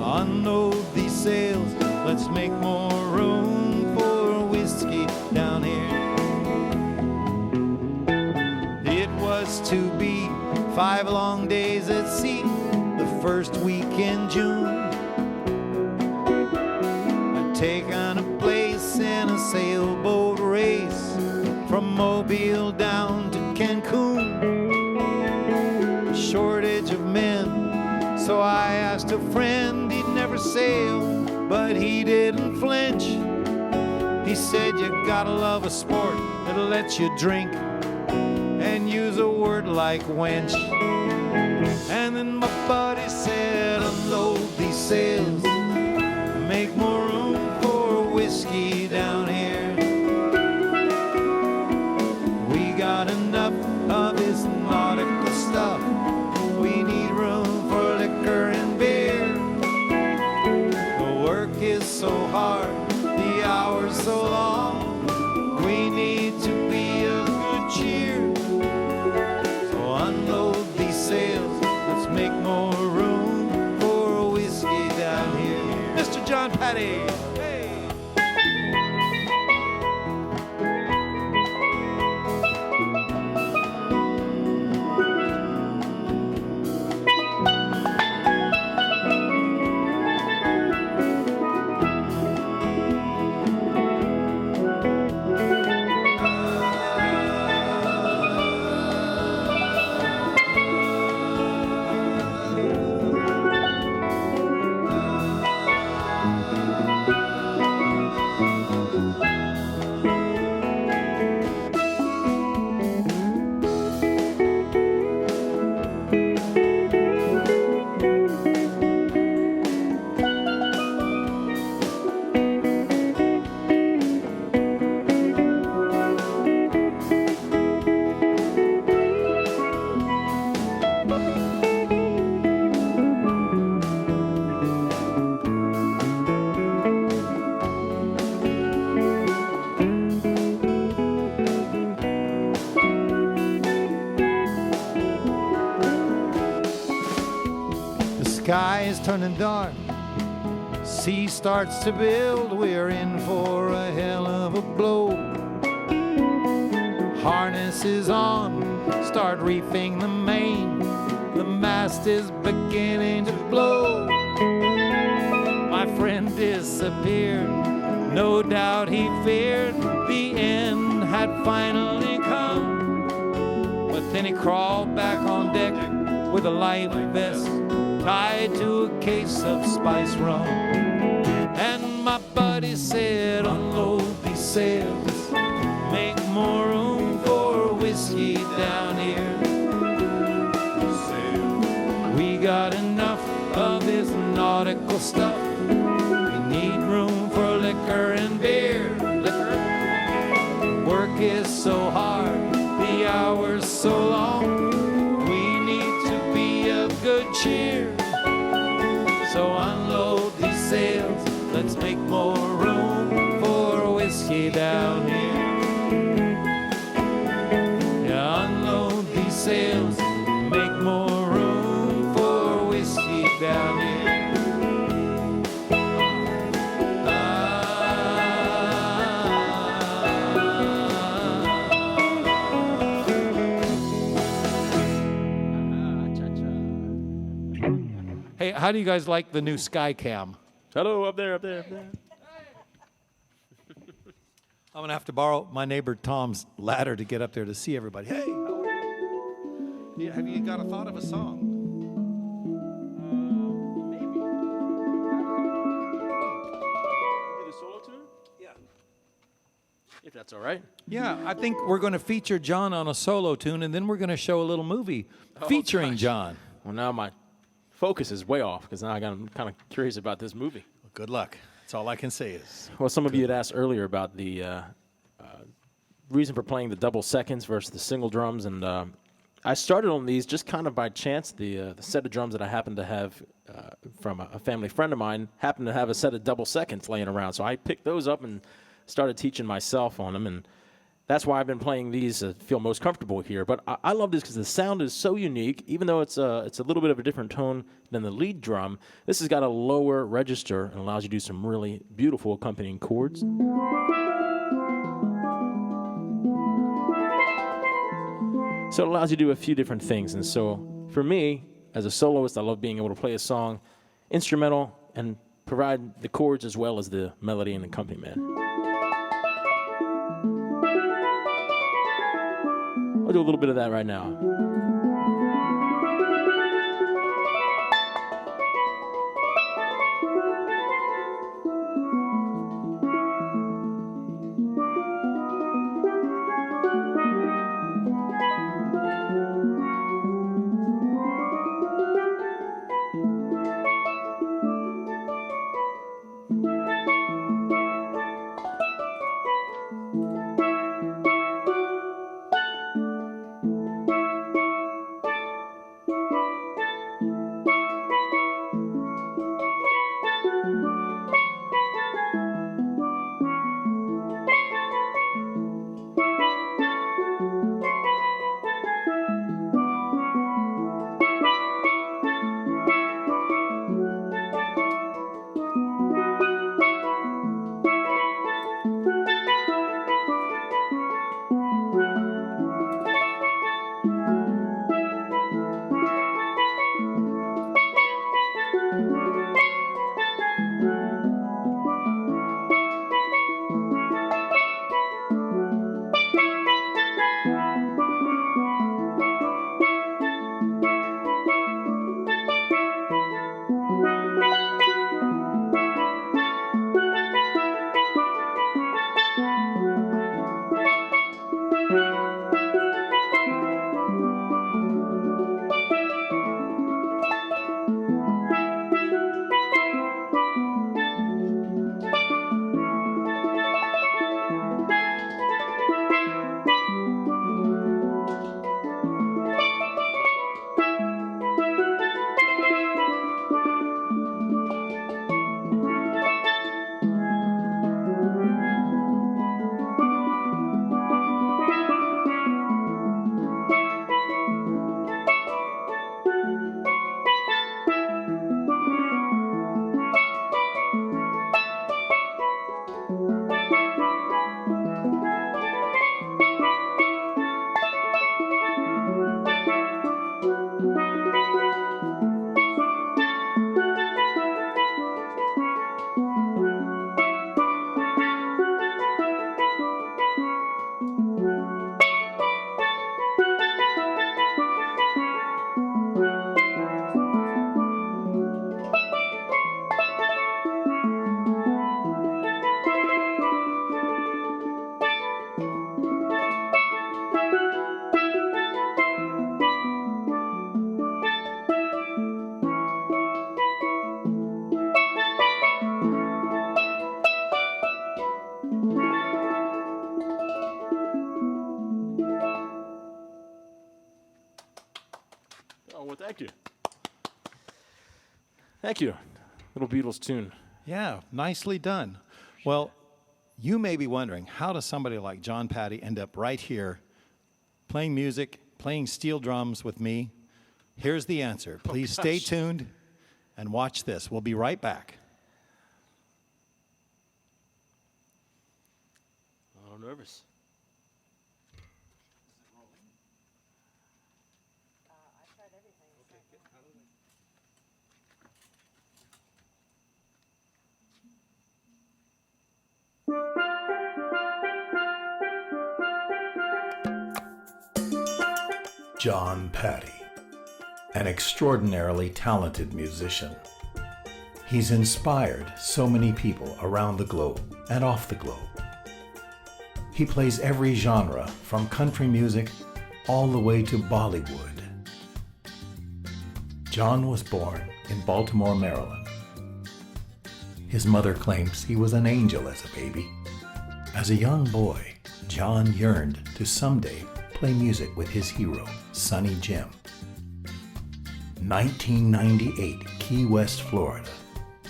[SPEAKER 3] Unload these sails, let's make more room for whiskey down here. It was to be 5 long days at sea, the first week in June. I'd taken a place in a sailboat race from Mobile down to Cancun. A shortage of men, so I asked a friend. He'd never sailed, but he didn't flinch. He said, you gotta love a sport that'll let you drink and use a word like wench. And then my buddy said, unload these sails, make more room for whiskey down here. We got enough of this nautical stuff. We need room for liquor and beer. The work is so hard, the hours so long. We need to be of good cheer. So unload these sails, let's make more room for whiskey down here. Mr. John Patty. Hey. Sky is turning dark, sea starts to build, we're in for a hell of a blow. Harness is on, start reefing the main, the mast is beginning to blow. My friend disappeared, no doubt he feared the end had finally come. But then he crawled back on deck with a life vest tied to a case of spice rum. And my buddy said, unload these sails, make more room for whiskey down here. We got enough of this nautical stuff. We need room for liquor and beer. Work is so hard, the hours so long. We need to be of good cheer. So unload these sails, let's make more room for whiskey down here. Yeah, unload these sails, make more room for whiskey down here. Hey, how do you guys like the new Skycam?
[SPEAKER 2] Hello, up there, up there, up there.
[SPEAKER 3] I'm gonna have to borrow my neighbor Tom's ladder to get up there to see everybody. Hey, how are you?
[SPEAKER 4] Yeah, have you got a thought of a song?
[SPEAKER 2] Maybe. Do the solo tune?
[SPEAKER 3] Yeah.
[SPEAKER 2] If that's all right.
[SPEAKER 3] Yeah, I think we're going to feature John on a solo tune, and then we're going to show a little movie featuring
[SPEAKER 2] gosh.
[SPEAKER 3] John.
[SPEAKER 2] Well, now my focus is way off because now I'm kind of curious about this movie.
[SPEAKER 3] Well, good luck. That's all I can say is.
[SPEAKER 2] Well, some of you had asked earlier about the reason for playing the double seconds versus the single drums, and I started on these just kind of by chance. The set of drums that I happened to have from a family friend of mine happened to have a set of double seconds laying around, so I picked those up and started teaching myself on them, and that's why I've been playing these. Feel most comfortable here. But I love this because the sound is so unique. Even though it's a little bit of a different tone than the lead drum, this has got a lower register and allows you to do some really beautiful accompanying chords. So it allows you to do a few different things. And so for me, as a soloist, I love being able to play a song instrumental and provide the chords as well as the melody and accompaniment. I'll do a little bit of that right now. Thank you. Thank you. Little Beatles tune.
[SPEAKER 3] Yeah, nicely done. Well, you may be wondering, how does somebody like John Patty end up right here playing music, playing steel drums with me? Here's the answer. Please stay tuned and watch this. We'll be right back.
[SPEAKER 2] A little nervous.
[SPEAKER 5] John Patty, an extraordinarily talented musician. He's inspired so many people around the globe and off the globe. He plays every genre, from country music all the way to Bollywood. John was born in Baltimore, Maryland. His mother claims he was an angel as a baby. As a young boy, John yearned to someday play music with his hero, Sonny Jim. 1998, Key West, Florida.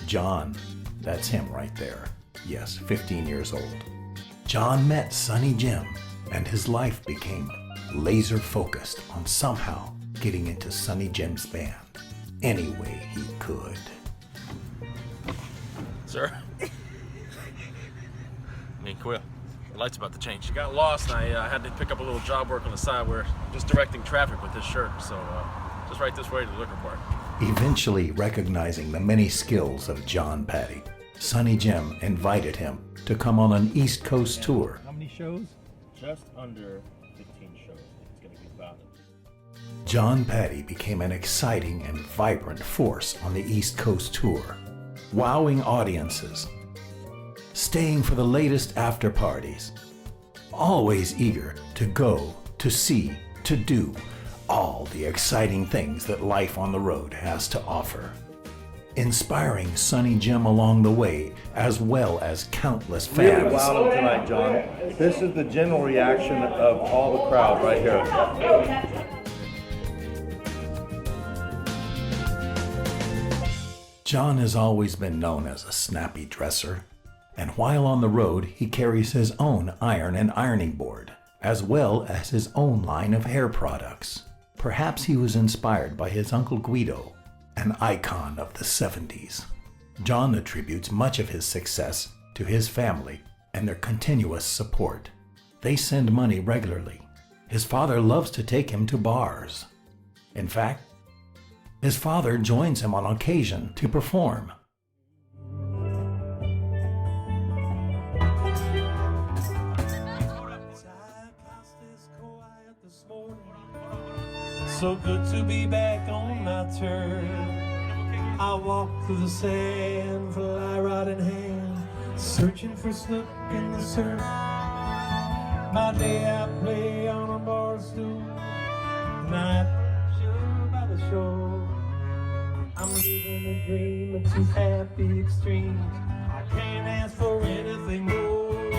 [SPEAKER 5] John, that's him right there. Yes, 15 years old. John met Sonny Jim, and his life became laser focused on somehow getting into Sonny Jim's band any way he could.
[SPEAKER 2] Sir? I mean, Quill, the light's about to change. You got lost, and I had to pick up a little job work on the side where I'm just directing traffic with this shirt, so just right this way to the liquor part.
[SPEAKER 5] Eventually recognizing the many skills of John Patty, Sonny Jim invited him to come on an East Coast tour.
[SPEAKER 3] How many shows?
[SPEAKER 6] Just under 15 shows. It's going to be about it.
[SPEAKER 5] John Patty became an exciting and vibrant force on the East Coast tour, wowing audiences, staying for the latest after parties, always eager to go, to see, to do all the exciting things that life on the road has to offer. Inspiring Sonny Jim along the way, as well as countless fans.
[SPEAKER 6] Really wild tonight, John. This is the general reaction of all the crowd right here.
[SPEAKER 5] John has always been known as a snappy dresser, and while on the road, he carries his own iron and ironing board, as well as his own line of hair products. Perhaps he was inspired by his Uncle Guido, an icon of the 70s. John attributes much of his success to his family and their continuous support. They send money regularly. His father loves to take him to bars. In fact, his father joins him on occasion to perform.
[SPEAKER 7] So good to be back on my turf. I walk through the sand, fly rod in hand, searching for snook in the surf. By day I play on a bar stool, night sure by the shore. I'm living a dream of two happy extremes. I can't ask for anything more.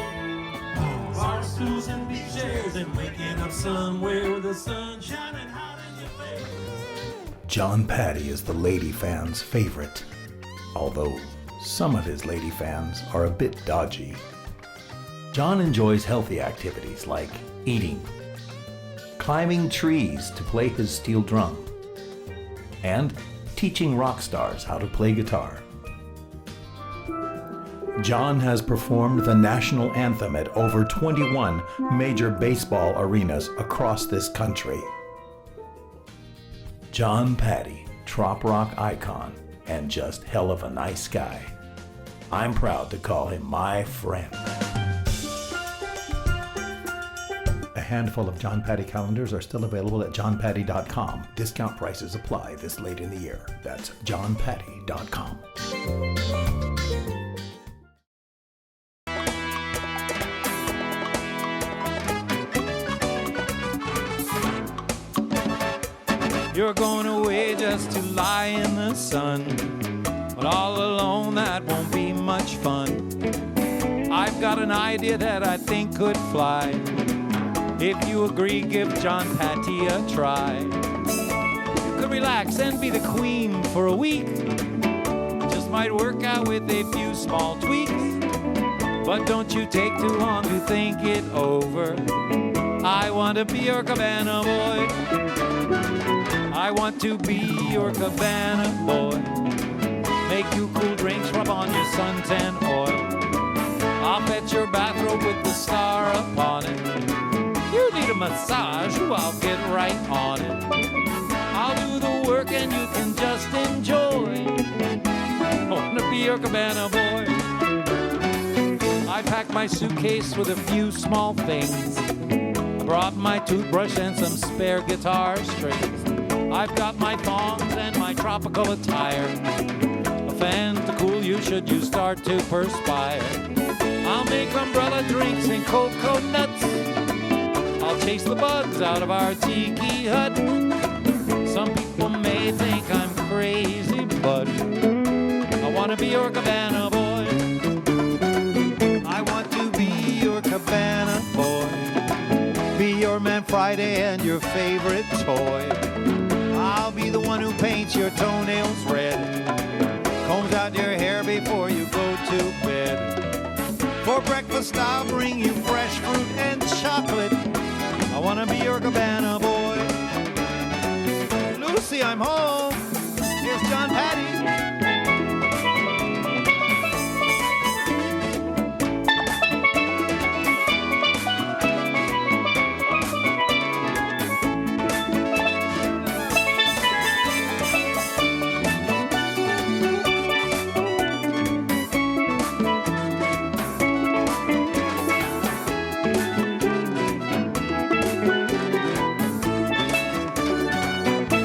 [SPEAKER 7] Bar stools and beach chairs and waking up somewhere with the sun shining high.
[SPEAKER 5] John Patty is the lady fans' favorite, although some of his lady fans are a bit dodgy. John enjoys healthy activities like eating, climbing trees to play his steel drum, and teaching rock stars how to play guitar. John has performed the national anthem at over 21 major baseball arenas across this country. John Patty, trop rock icon, and just hell of a nice guy. I'm proud to call him my friend. A handful of John Patty calendars are still available at johnpatty.com. Discount prices apply this late in the year. That's johnpatty.com.
[SPEAKER 3] You're going away just to lie in the sun, but all alone that won't be much fun. I've got an idea that I think could fly. If you agree, give John Patty a try. You could relax and be the queen for a week. Just might work out with a few small tweaks. But don't you take too long to think it over. I want to be your cabana boy. I want to be your cabana boy. Make you cool drinks, rub on your suntan oil. I'll bet your bathrobe with the star upon it. You need a massage, ooh, I'll get right on it. I'll do the work and you can just enjoy. I want to be your cabana boy. I packed my suitcase with a few small things. I brought my toothbrush and some spare guitar strings. I've got my thongs and my tropical attire. A fan to cool you should you start to perspire. I'll make umbrella drinks and cocoa nuts. I'll chase the bugs out of our tiki hut. Some people may think I'm crazy, but I want to be your cabana boy. I want to be your cabana boy. Be your man Friday and your favorite toy. I'll be the one who paints your toenails red, combs out your hair before you go to bed. For breakfast I'll bring you fresh fruit and chocolate. I want to be your cabana boy. Lucy, I'm home. Here's John Patty.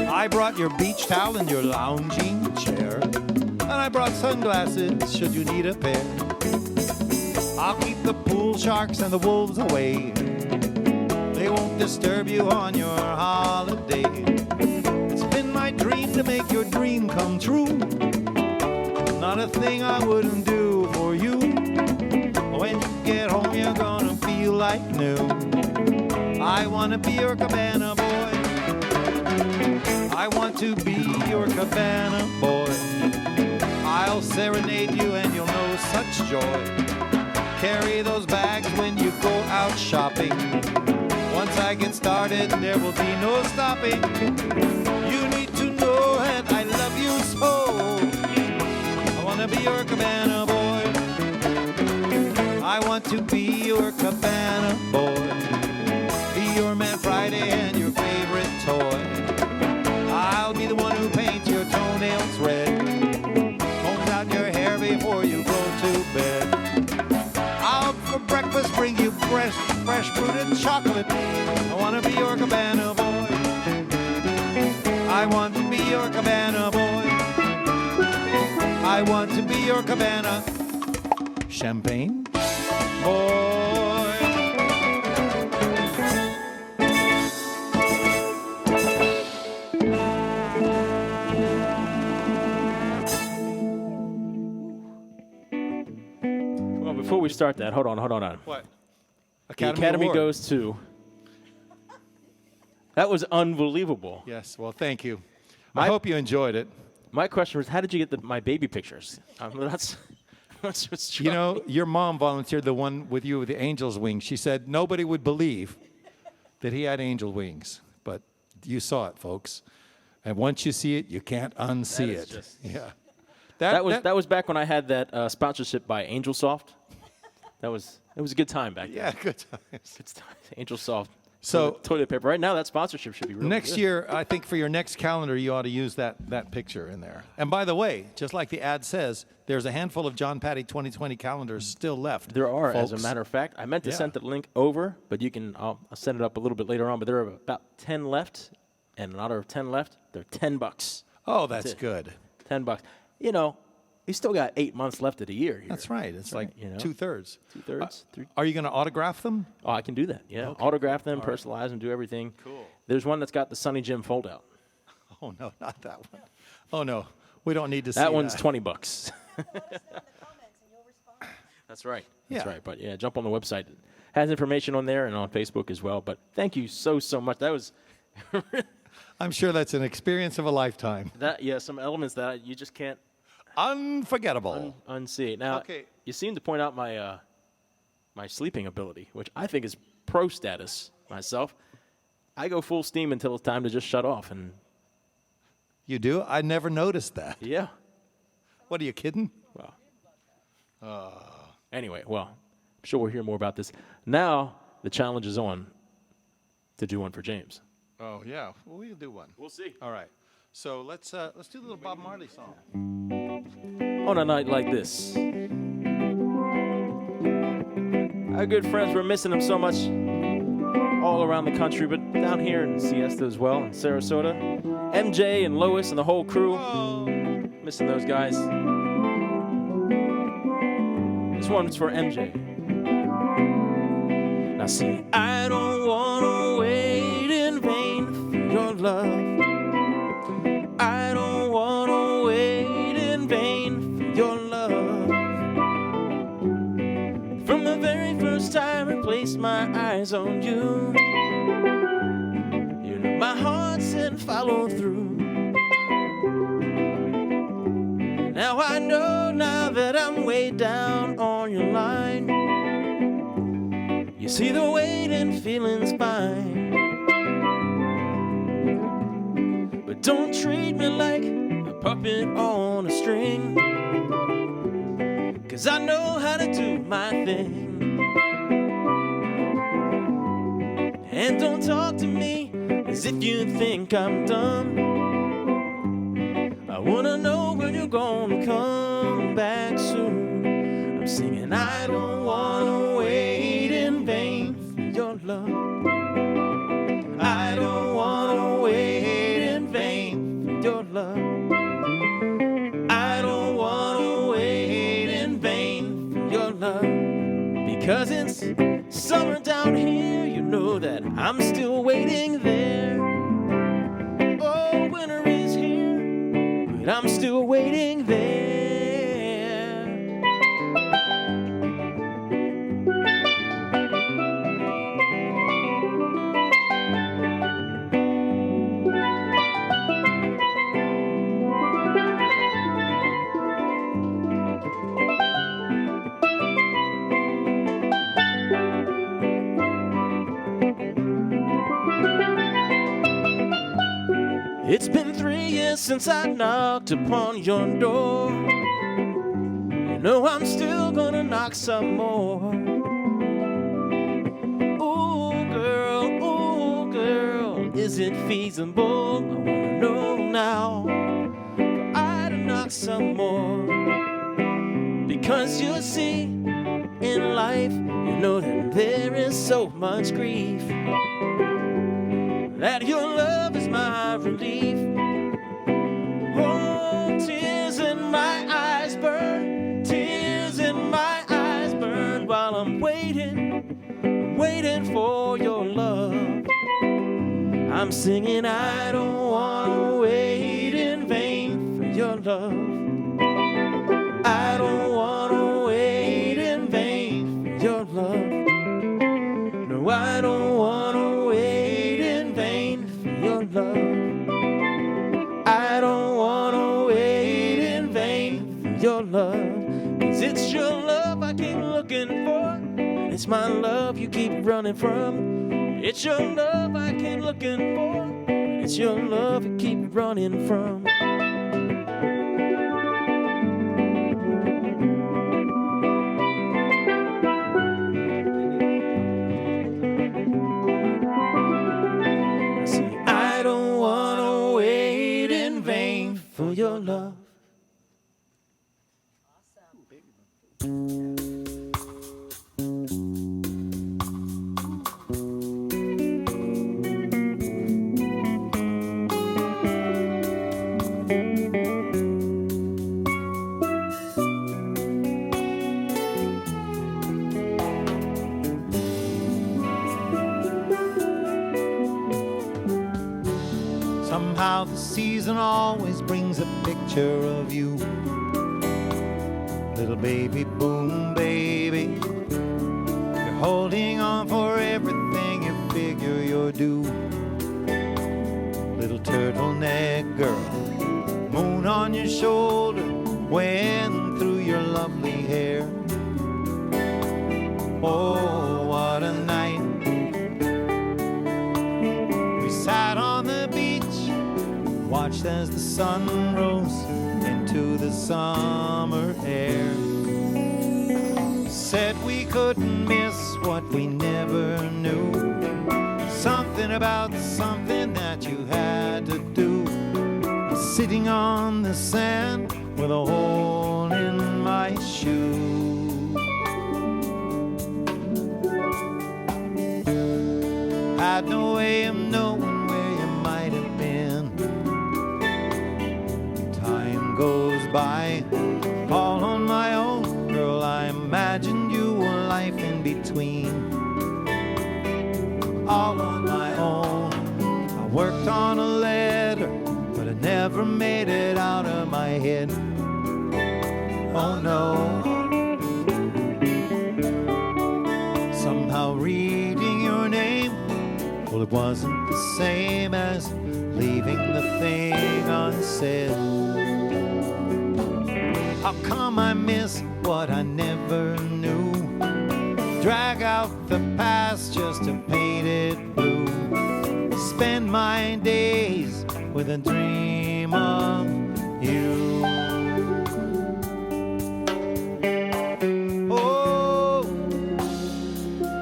[SPEAKER 3] I brought your beach towel and your lounging chair, and I brought sunglasses should you need a pair. I'll keep the pool sharks and the wolves away. They won't disturb you on your holiday. It's been my dream to make your dream come true. Not a thing I wouldn't do for you. When you get home you're gonna feel like new. I wanna be your cabana boy. I want to be your cabana boy. I'll serenade you and you'll know such joy. Carry those bags when you go out shopping. Once I get started, there will be no stopping. You need to know that I love you so. I want to be your cabana boy. I want to be your cabana boy. Be your man Friday and your favorite toy. I'll be the one who paints your toenails red, combs out your hair before you go to bed. I'll for breakfast bring you fresh fruit and chocolate. I want to be your cabana boy. I want to be your cabana boy. I want to be your cabana champagne boy.
[SPEAKER 2] Before we start that, hold on.
[SPEAKER 3] What?
[SPEAKER 2] The Academy
[SPEAKER 3] Award.
[SPEAKER 2] goes to. That was unbelievable.
[SPEAKER 3] Yes, well, thank you. I hope you enjoyed it.
[SPEAKER 2] My question was, how did you get my baby pictures? That's what's
[SPEAKER 3] You know, your mom volunteered the one with you with the angel's wings. She said nobody would believe that he had angel wings, but you saw it, folks. And once you see it, you can't unsee it. Yeah.
[SPEAKER 2] That was back when I had that sponsorship by Angel Soft. It was a good time back then.
[SPEAKER 3] Yeah, good times.
[SPEAKER 2] Good time. Angel Soft.
[SPEAKER 3] So
[SPEAKER 2] toilet paper. Right now, that sponsorship should be really
[SPEAKER 3] next
[SPEAKER 2] good.
[SPEAKER 3] year, I think for your next calendar, you ought to use that picture in there. And by the way, just like the ad says, there's a handful of John Patty 2020 calendars still left.
[SPEAKER 2] There are,
[SPEAKER 3] folks.
[SPEAKER 2] as a matter of fact. I meant to send the link over, but I'll send it up a little bit later on. But there are about 10 left, and another 10 left. They're $10.
[SPEAKER 3] Oh, that's good.
[SPEAKER 2] $10. You know, you still got 8 months left of the year here.
[SPEAKER 3] That's right. It's like
[SPEAKER 2] you know?
[SPEAKER 3] two-thirds.
[SPEAKER 2] Two-thirds.
[SPEAKER 3] Are you going to autograph them?
[SPEAKER 2] Oh, I can do that. Yeah,
[SPEAKER 3] Okay.
[SPEAKER 2] Autograph them, personalize them, do everything.
[SPEAKER 3] Cool.
[SPEAKER 2] There's one that's got the Sunny Jim fold-out.
[SPEAKER 3] Oh, no, not that one. Oh, no. We don't need to see
[SPEAKER 2] That one's
[SPEAKER 3] that.
[SPEAKER 2] $20. That's right. That's
[SPEAKER 3] Yeah.
[SPEAKER 2] right. But yeah, jump on the website. It has information on there and on Facebook as well. But thank you so much. That was
[SPEAKER 3] I'm sure that's an experience of a lifetime.
[SPEAKER 2] some elements that you just can't
[SPEAKER 3] Unforgettable.
[SPEAKER 2] unsee. Now,
[SPEAKER 3] Okay.
[SPEAKER 2] you seem to point out my my sleeping ability, which I think is pro status myself. I go full steam until it's time to just shut off. And
[SPEAKER 3] You do? I never noticed that.
[SPEAKER 2] yeah.
[SPEAKER 3] What, are you kidding?
[SPEAKER 2] Well. Anyway, well, I'm sure we'll hear more about this. Now the challenge is on to do one for James.
[SPEAKER 3] Oh, yeah. Well, we'll do one.
[SPEAKER 2] We'll see.
[SPEAKER 3] All right. So let's do the little Bob Marley song.
[SPEAKER 2] On a night like this, our good friends, we're missing them so much all around the country, but down here in Siesta as well, in Sarasota. MJ and Lois and the whole crew, missing those guys. This one's for MJ. I see, I don't wanna wait in vain for your love. I don't wanna wait in vain for your love. From the very first time I placed my eyes on you, you know my heart said follow through. Now I know now that I'm way down on your line. You see the waiting feeling's fine, but don't treat me like a puppet on a string, 'cause I know how to do my thing. And don't talk to me as if you think I'm dumb. I wanna know when you're gonna come back soon. I'm singing, I don't wanna wait in vain for your love. I don't wanna wait in vain for your love. I don't wanna wait in vain for your love. Because it's summer down here, you know that I'm still waiting there. Oh, winter is here, but I'm still waiting there. It's been 3 years since I knocked upon your door. You know I'm still gonna knock some more. Ooh girl, is it feasible? I wanna know now, for I to knock some more. Because you see, in life, you know that there is so much grief, that your love is my relief. Oh, tears in my eyes burn, tears in my eyes burn, while I'm waiting for your love. I'm singing, I don't wanna wait in vain for your love. I don't wanna wait in vain for your love. No, I don't wanna wait in vain for your love. I don't wanna wait in vain for your love. 'Cause it's your love I keep looking for. It's my love you keep running from. It's your love I keep looking for. It's your love you keep running from. See, I don't wanna wait in vain for your love.
[SPEAKER 3] Somehow the season always brings a picture of you. Little baby, boom, baby. You're holding on for everything you figure you're due. Little turtleneck girl, moon on your shoulder, wind through your lovely hair. Oh, what a night. We sat on the beach, watched as the sun rose into the summer air. Said we couldn't miss what we never knew. Something about something that you had to do. Sitting on the sand with a hole in my shoe. Had no way of knowing where you might have been. Time goes by, all on my own. Girl, I imagined you a life in between. all on my own. I worked on a letter, but I never made it out of my head. Oh no. Somehow reading your name, well, it wasn't the same as leaving the thing unsaid. How come I miss what I never knew? Drag out the past just to paint it blue. Spend my days with a dream of you. Oh,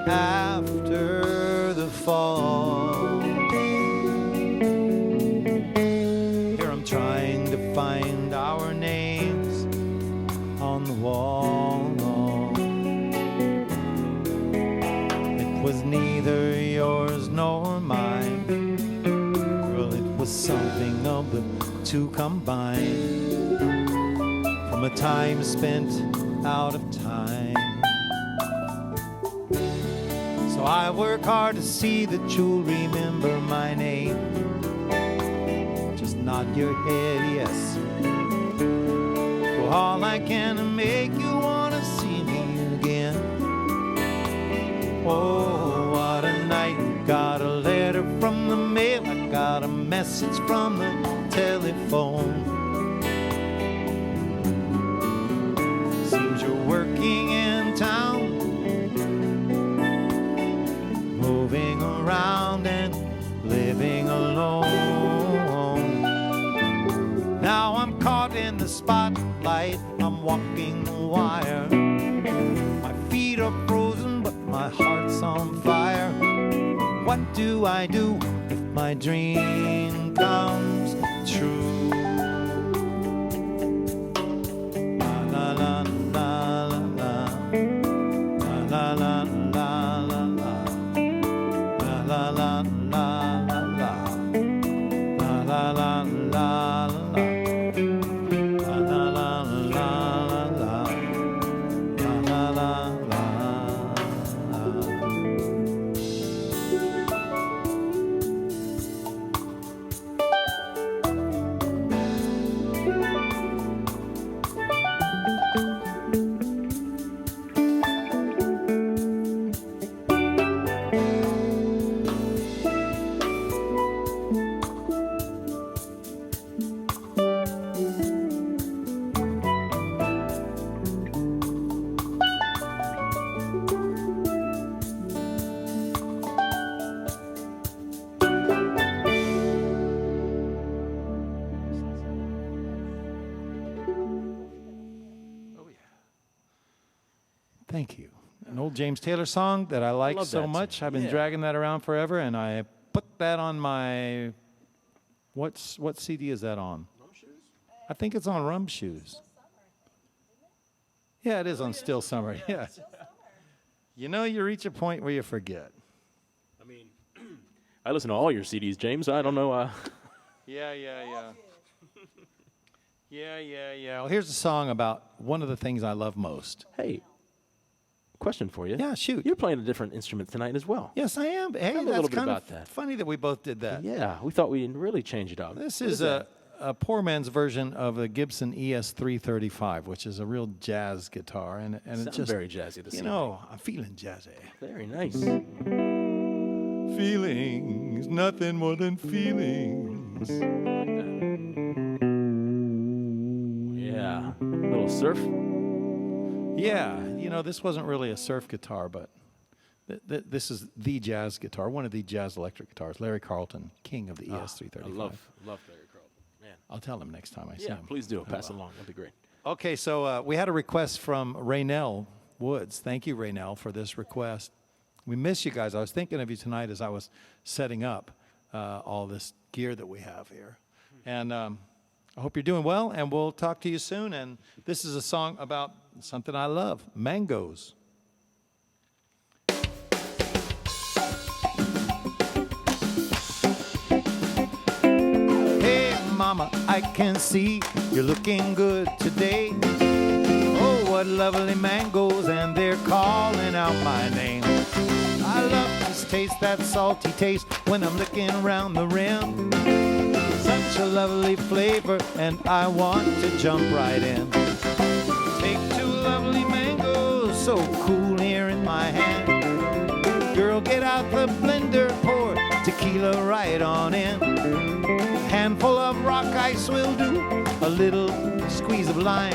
[SPEAKER 3] after the fall, here I'm trying to find our names on the wall. It was neither yours nor mine. Girl, it was something of the two combined, from a time spent out of time. So I work hard to see that you'll remember my name. Just nod your head, yes. Do all I can to make you wanna see me again. Oh, what a night. Got a letter from the mail, I got a message from the telephone. Seems you're working in town, moving around and living alone. Now I'm caught in the spotlight, I'm walking the wire. My feet are frozen, but my heart's on fire. What do I do if my dream comes true? La la la la la la la la la la la la la la la la la la. Thank you. An old James Taylor song that I like
[SPEAKER 2] Love
[SPEAKER 3] so
[SPEAKER 2] that
[SPEAKER 3] much.
[SPEAKER 2] song.
[SPEAKER 3] I've been
[SPEAKER 2] Yeah.
[SPEAKER 3] dragging that around forever, and I put that on my, what CD is that on? I think it's on Rum Shoes. Yeah, it is on Still Summer. Yeah. You know, you reach a point where you forget.
[SPEAKER 2] I mean, I listen to all your CDs, James. I don't know.
[SPEAKER 3] Yeah. Well, here's a song about one of the things I love most.
[SPEAKER 2] Hey, question for you.
[SPEAKER 3] Yeah, shoot.
[SPEAKER 2] You're playing a different instrument tonight as well.
[SPEAKER 3] Yes, I am. Hey,
[SPEAKER 2] Tell me a
[SPEAKER 3] that's
[SPEAKER 2] little bit
[SPEAKER 3] kind
[SPEAKER 2] about
[SPEAKER 3] of
[SPEAKER 2] that.
[SPEAKER 3] funny that we both did that.
[SPEAKER 2] Yeah, we thought we'd really change it up.
[SPEAKER 3] This
[SPEAKER 2] What
[SPEAKER 3] is
[SPEAKER 2] that?
[SPEAKER 3] a poor man's version of a Gibson ES335, which is a real jazz guitar, and it
[SPEAKER 2] Sounds
[SPEAKER 3] just
[SPEAKER 2] very jazzy this
[SPEAKER 3] you
[SPEAKER 2] evening.
[SPEAKER 3] know, I'm feeling jazzy.
[SPEAKER 2] Very nice.
[SPEAKER 3] Feelings, nothing more than feelings.
[SPEAKER 2] Yeah, little surf.
[SPEAKER 3] Yeah, you know, this wasn't really a surf guitar, but this is the jazz guitar, one of the jazz electric guitars. Larry Carlton, king of the ES335.
[SPEAKER 2] I love Larry Carlton. Man.
[SPEAKER 3] I'll tell him next time I see
[SPEAKER 2] Yeah,
[SPEAKER 3] him.
[SPEAKER 2] please do. Pass it along. That'd be great.
[SPEAKER 3] Okay, so we had a request from Raynell Woods. Thank you, Raynell, for this request. We miss you guys. I was thinking of you tonight as I was setting up all this gear that we have here. And I hope you're doing well, and we'll talk to you soon. And this is a song about something I love, mangoes. Hey, mama, I can see you're looking good today. Oh, what lovely mangoes, and they're calling out my name. I love to taste that salty taste when I'm looking around the rim. Such a lovely flavor, and I want to jump right in. Take two lovely mangoes, so cool here in my hand. Girl, get out the blender, pour tequila right on in. A handful of rock ice will do, a little squeeze of lime.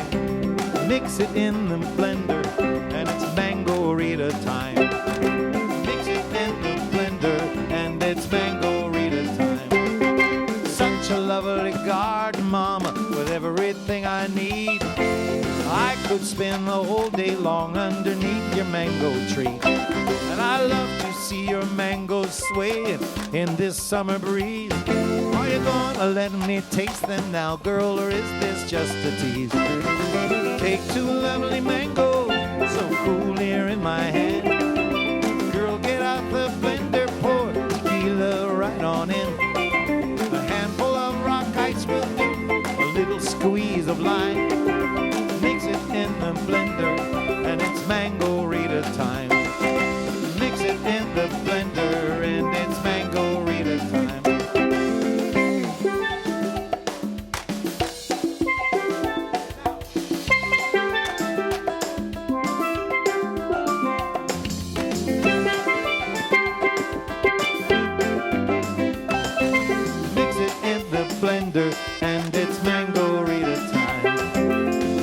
[SPEAKER 3] Mix it in the blender, and it's mango-rita time. Mix it in the blender, and it's mango-rita time. Such a lovely garden, mama, with everything I need. I could spend the whole day long underneath your mango tree. And I love to see your mangoes swaying in this summer breeze. Are you gonna let me taste them now, girl, or is this just a tease? Take two lovely mangoes, so cool here in my hand. Girl, get out the blender, pour tequila right on in. A handful of rock ice will do, a little squeeze of lime. Mix it in the blender, and it's mango-rita time. Mix it in the blender, and it's mango-rita time. Mix it in the blender, and it's mango-rita time.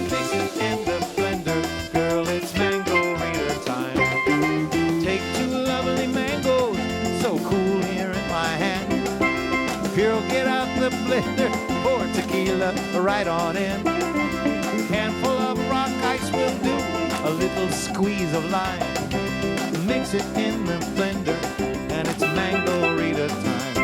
[SPEAKER 3] Mix it in the blender, girl, it's mango-rita time. Take two lovely mangoes, so cool here in my hand. Girl, get out the blender, pour tequila right on in. Handful of rock ice will do, a little squeeze of lime. Mix it in the blender, and it's mango-rita time.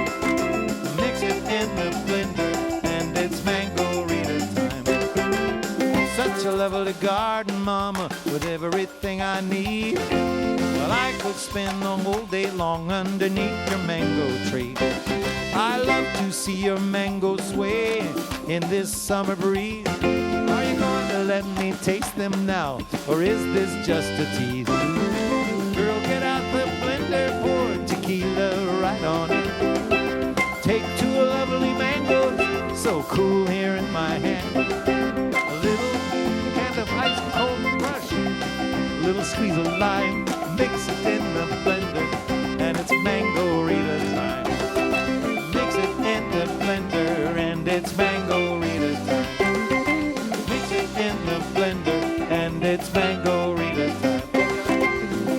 [SPEAKER 3] Mix it in the blender, and it's mango-rita time. Such a lovely garden, mama, with everything I need. Well, I could spend the whole day long underneath your mango tree. I love to see your mangoes sway in this summer breeze. Are you going to let me taste them now, or is this just a tease? Girl, get out the blender, pour tequila right on it. Take two lovely mangoes, so cool here in my hand. A little hand of ice cold crush, a little squeeze of lime. Mix it in the blender, and it's mango-rita time. Mix it in the blender, and it's mango-rita time. Mix it in the blender, and it's mango-rita time.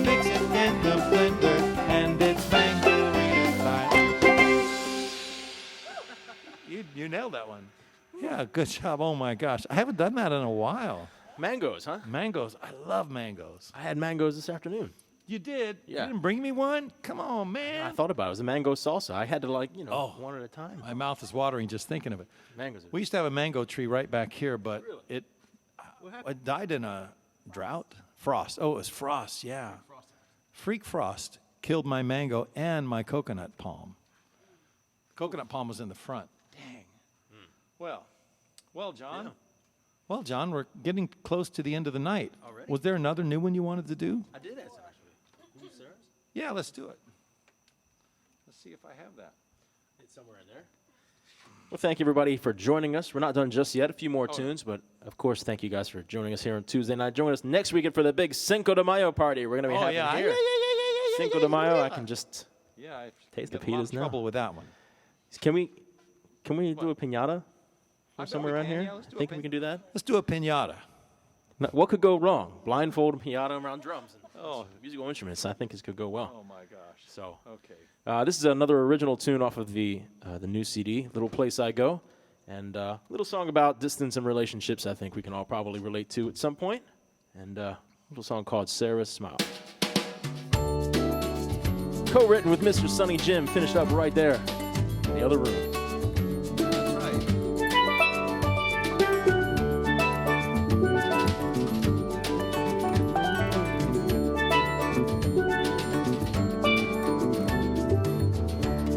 [SPEAKER 3] Mix it in the blender, and it's mango-rita time. You nailed that one. Yeah, good job. Oh my gosh, I haven't done that in a while.
[SPEAKER 2] Mangoes, huh?
[SPEAKER 3] Mangoes, I love mangoes.
[SPEAKER 2] I had mangoes this afternoon.
[SPEAKER 3] You did?
[SPEAKER 2] Yeah.
[SPEAKER 3] You didn't bring me one? Come on, man.
[SPEAKER 2] I thought about it. It was a mango salsa. I had to, one at a time.
[SPEAKER 3] My mouth is watering just thinking of it.
[SPEAKER 2] Mangoes.
[SPEAKER 3] We used to have a mango tree right back here, but
[SPEAKER 2] Really?
[SPEAKER 3] it died in a drought. Frost. Oh, it was frost, yeah. Freak frost killed my mango and my coconut palm. Coconut palm was in the front. Dang. Well, John.
[SPEAKER 2] Yeah.
[SPEAKER 3] Well, John, we're getting close to the end of the night.
[SPEAKER 2] Already?
[SPEAKER 3] Was there another new one you wanted to do?
[SPEAKER 2] I did have some, actually.
[SPEAKER 3] Yeah, let's do it. Let's see if I have that.
[SPEAKER 2] It's somewhere in there. Well, thank you, everybody, for joining us. We're not done just yet. A few more tunes, but, of course, thank you guys for joining us here on Tuesday night. Join us next weekend for the big Cinco de Mayo party. We're going to be having here. Cinco de Mayo, I can just taste the pitas now.
[SPEAKER 3] Trouble with that one.
[SPEAKER 2] Can we do a piñata from somewhere around here?
[SPEAKER 3] Yeah, let's do
[SPEAKER 2] Think we can do that?
[SPEAKER 3] Let's do a piñata.
[SPEAKER 2] No, what could go wrong? Blindfold and piñata around drums and musical instruments. I think this could go well.
[SPEAKER 3] Oh my gosh.
[SPEAKER 2] So,
[SPEAKER 3] Okay.
[SPEAKER 2] this is another original tune off of the new CD, Little Place I Go, and a little song about distance and relationships. I think we can all probably relate to at some point, and a little song called Sarah's Smile. Co-written with Mr. Sonny Jim, finished up right there in the other room.
[SPEAKER 3] That's right.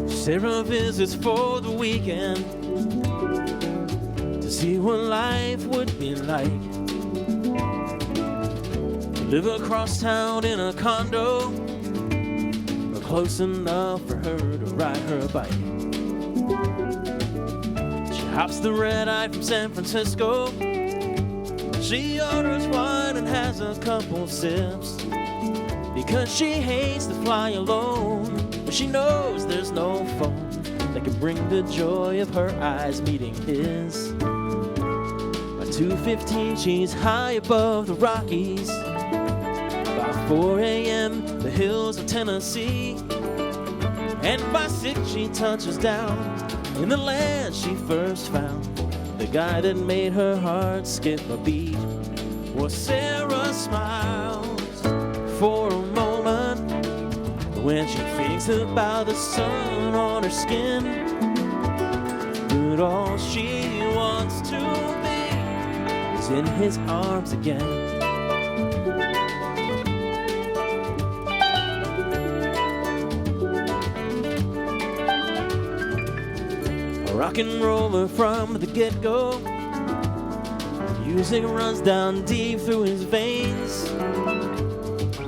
[SPEAKER 2] Sarah visits for the weekend to see what life would be like. Live across town in a condo close enough for her to ride her bike. She hops the red eye from San Francisco. She orders wine and has a couple sips, because she hates to fly alone, but she knows there's no phone that can bring the joy of her eyes meeting his. By 2:15 she's high above the Rockies. By 4 a.m. the hills of Tennessee. And by 6 she touches down in the land she first found. The guy that made her heart skip a beat. Well, Sarah smiles for a moment when she thinks about the sun on her skin. But all she wants to be is in his arms again. A rock and roller from the get-go. Music runs down deep through his veins.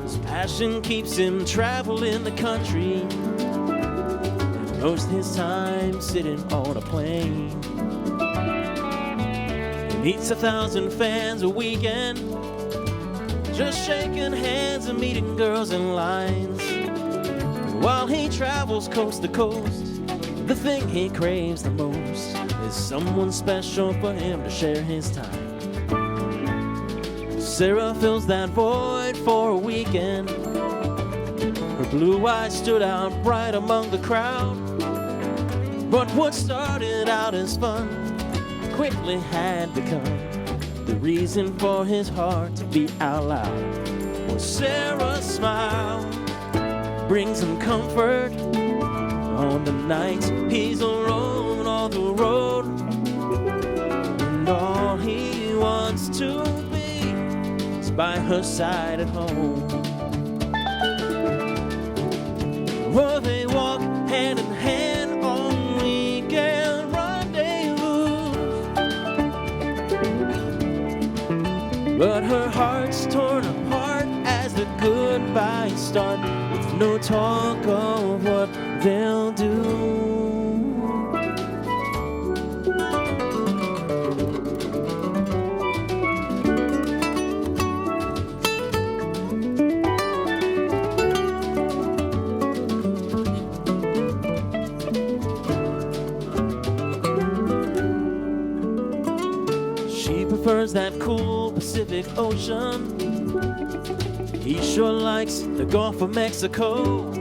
[SPEAKER 2] His passion keeps him traveling the country, and most of his time sitting on a plane. He meets 1,000 fans a weekend, just shaking hands and meeting girls in lines. And while he travels coast to coast, the thing he craves the most is someone special for him to share his time. Sarah fills that void for a weekend. Her blue eyes stood out bright among the crowd. But what started out as fun quickly had become the reason for his heart to beat out loud. Well, Sarah's smile brings him comfort on the nights he's alone on the road. And all he wants to be is by her side at home. Well, they walk hand in hand on weekend rendezvous, but her heart's torn apart as the goodbyes start, with no talk of what they'll do. She prefers that cool Pacific Ocean. He sure likes the Gulf of Mexico.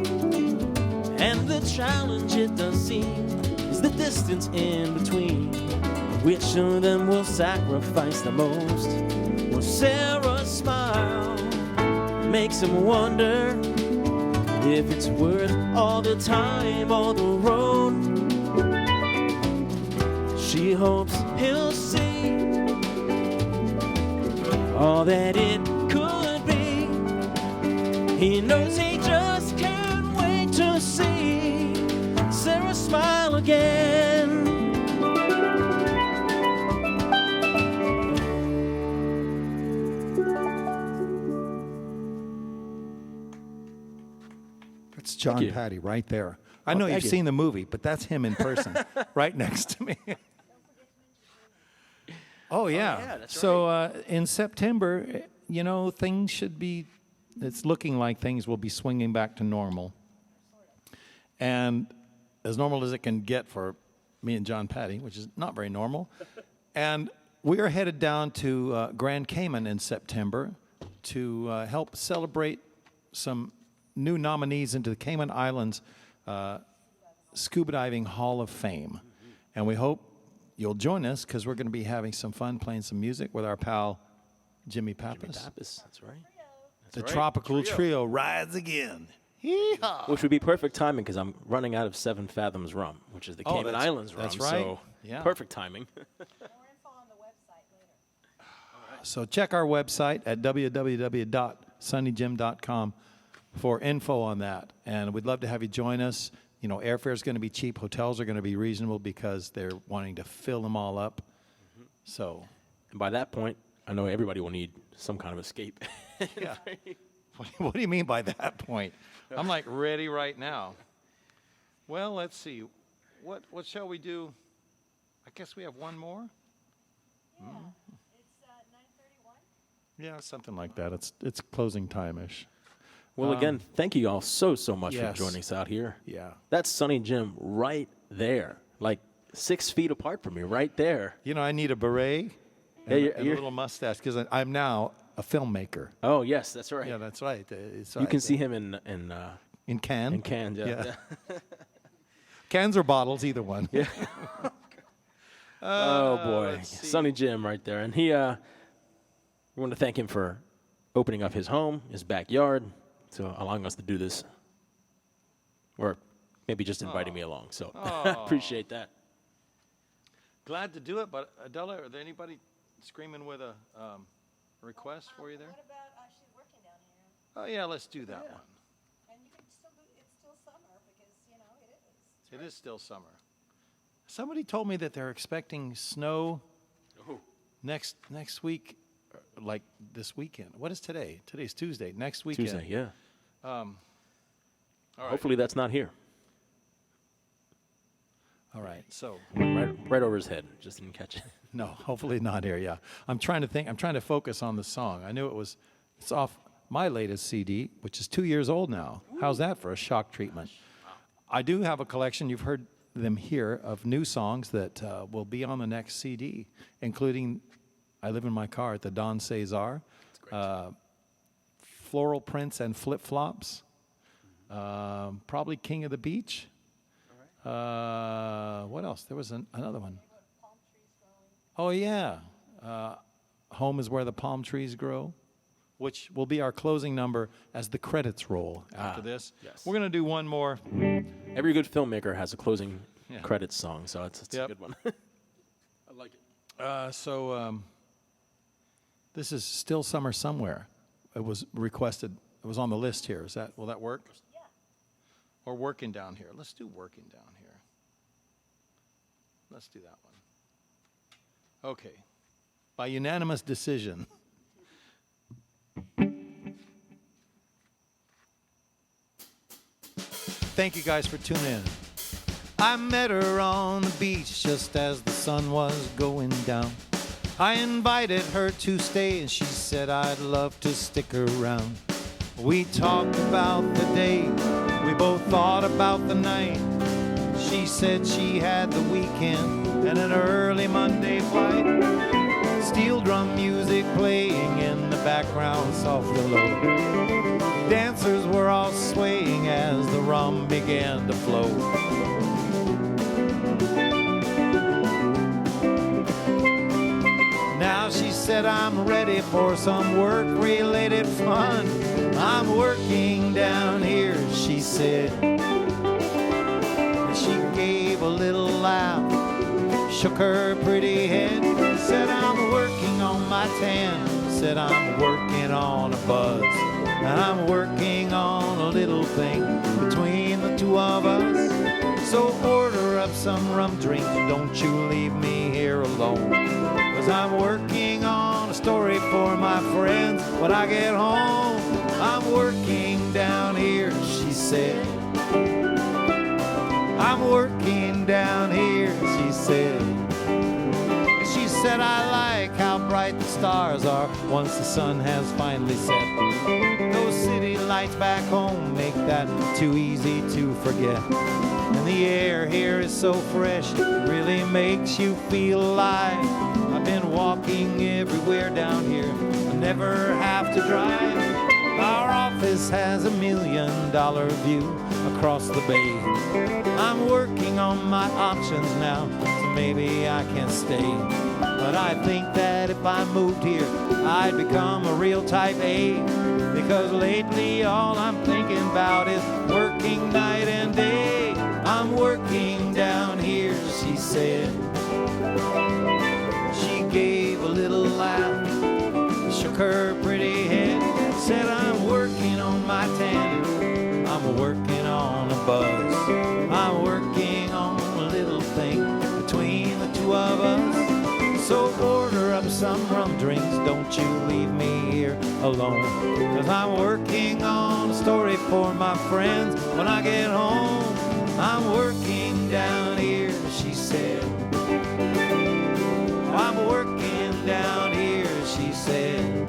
[SPEAKER 2] And the challenge, it does seem, is the distance in between. Which of them will sacrifice the most? Well, Sarah's smile makes him wonder if it's worth all the time, all the road. She hopes he'll see all that it could be. He knows he just can't wait to see Sarah smile again.
[SPEAKER 3] That's John
[SPEAKER 2] you.
[SPEAKER 3] Patty right there. I know
[SPEAKER 2] thank
[SPEAKER 3] you've
[SPEAKER 2] you.
[SPEAKER 3] seen the movie, but that's him in person right next to me. Oh, yeah.
[SPEAKER 2] yeah, that's
[SPEAKER 3] so in September, you know, things should be, it's looking like things will be swinging back to normal. And as normal as it can get for me and John Patty, which is not very normal. And we are headed down to Grand Cayman in September to help celebrate some new nominees into the Cayman Islands Scuba Diving Hall of Fame. And we hope you'll join us, because we're going to be having some fun playing some music with our pal Jimmy Pappas.
[SPEAKER 2] Pappas, that's right.
[SPEAKER 3] The Tropicool Trio rides again. Yeehaw.
[SPEAKER 2] Which would be perfect timing, because I'm running out of 7 Fathoms rum, which is the Cayman
[SPEAKER 3] that's-
[SPEAKER 2] Islands rum.
[SPEAKER 3] that's right.
[SPEAKER 2] So
[SPEAKER 3] Yeah.
[SPEAKER 2] perfect timing.
[SPEAKER 3] So check our website at www.sunnyjim.com for info on that. And we'd love to have you join us. You know, airfare is going to be cheap. Hotels are going to be reasonable because they're wanting to fill them all up. So,
[SPEAKER 2] And by that point, I know everybody will need some kind of escape.
[SPEAKER 3] yeah. What do you mean by that point? I'm like ready right now. Well, let's see. What shall we do? I guess we have one more.
[SPEAKER 8] Yeah, it's 9:31.
[SPEAKER 3] Yeah, something like that. It's closing time-ish.
[SPEAKER 2] Well, again, thank you all so much
[SPEAKER 3] yes.
[SPEAKER 2] for joining us out here.
[SPEAKER 3] Yeah.
[SPEAKER 2] That's Sonny Jim right there, like 6 feet apart from me, right there.
[SPEAKER 3] You know, I need a beret
[SPEAKER 2] Yeah,
[SPEAKER 3] and,
[SPEAKER 2] you're-
[SPEAKER 3] and a
[SPEAKER 2] you're-
[SPEAKER 3] little mustache because I'm now a filmmaker.
[SPEAKER 2] Oh, yes, that's right.
[SPEAKER 3] Yeah, that's right. It's
[SPEAKER 2] You
[SPEAKER 3] right.
[SPEAKER 2] can see him in
[SPEAKER 3] Cannes.
[SPEAKER 2] in Cannes, yeah.
[SPEAKER 3] Cans or bottles, either one.
[SPEAKER 2] Yeah. Oh boy,
[SPEAKER 3] let's see.
[SPEAKER 2] Sonny Jim right there, and we want to thank him for opening up his home, his backyard, so allowing us to do this, or maybe just inviting me along. So I appreciate that.
[SPEAKER 3] Glad to do it, but Adela, are there anybody screaming with a request for you there?
[SPEAKER 8] What about she's working down here?
[SPEAKER 3] Oh yeah, let's do that one.
[SPEAKER 8] And you can still do, it's still summer because, you know, it is.
[SPEAKER 3] It is still summer. Somebody told me that they're expecting snow next week, like this weekend. What is today? Today's Tuesday. Next weekend.
[SPEAKER 2] Tuesday, yeah.
[SPEAKER 3] All right.
[SPEAKER 2] Hopefully that's not here.
[SPEAKER 3] All right. So
[SPEAKER 2] Right over his head. Just didn't catch it.
[SPEAKER 3] no, hopefully not here. Yeah. I'm trying to think. I'm trying to focus on the song. I knew it's off my latest CD, which is 2 years old now. How's that for a shock treatment? I do have a collection. You've heard them here of new songs that will be on the next CD, including I Live in My Car at the Don Cesar, Floral Prints and Flip Flops, probably King of the Beach. What else? There was another one. Oh, yeah. Home is Where the Palm Trees Grow, which will be our closing number as the credits roll after this.
[SPEAKER 2] yes.
[SPEAKER 3] We're going to do one more.
[SPEAKER 2] Every good filmmaker has a closing
[SPEAKER 3] Yeah.
[SPEAKER 2] credits song, so it's
[SPEAKER 3] Yep.
[SPEAKER 2] a good one. I like it.
[SPEAKER 3] This is Still Summer Somewhere. It was requested. It was on the list here. Will that work?
[SPEAKER 8] Yeah.
[SPEAKER 3] Or Working Down Here? Let's do Working Down Here. Let's do that one. Okay. By unanimous decision. Thank you guys for tuning in. I met her on the beach just as the sun was going down. I invited her to stay and she said I'd love to stick around. We talked about the day, we both thought about the night. She said she had the weekend and an early Monday flight. Steel drum music playing in the background softly low. Dancers were all swaying as the rum began to flow. Now she said I'm ready for some work-related fun. I'm working down here, she said. And she gave a little laugh, shook her pretty head, said I'm working on my tan, said I'm working on a buzz, and I'm working on a little thing between the two of us. So order up some rum drinks, don't you leave me here alone, 'cause I'm working on a story for my friends when I get home. I'm working down here, she said. I'm working down here, she said. She said I like how bright the stars are once the sun has finally set. Those city lights back home make that too easy to forget. And the air here is so fresh, it really makes you feel alive. I've been walking everywhere down here, I never have to drive. Our office has $1 million view across the bay. I'm working on my options now, so maybe I can stay. But I think that if I moved here, I'd become a real type A. Because lately all I'm thinking about is working night and day. I'm working down here, she said. She gave a little laugh, shook her pretty head, said I'm working on my tan, I'm working on a buzz, I'm working on a little thing between the two of us. So order up some rum drinks, don't you leave me here alone. 'Cause I'm working on a story for my friends. When I get home, I'm working down here, she said. I'm working down here, she said.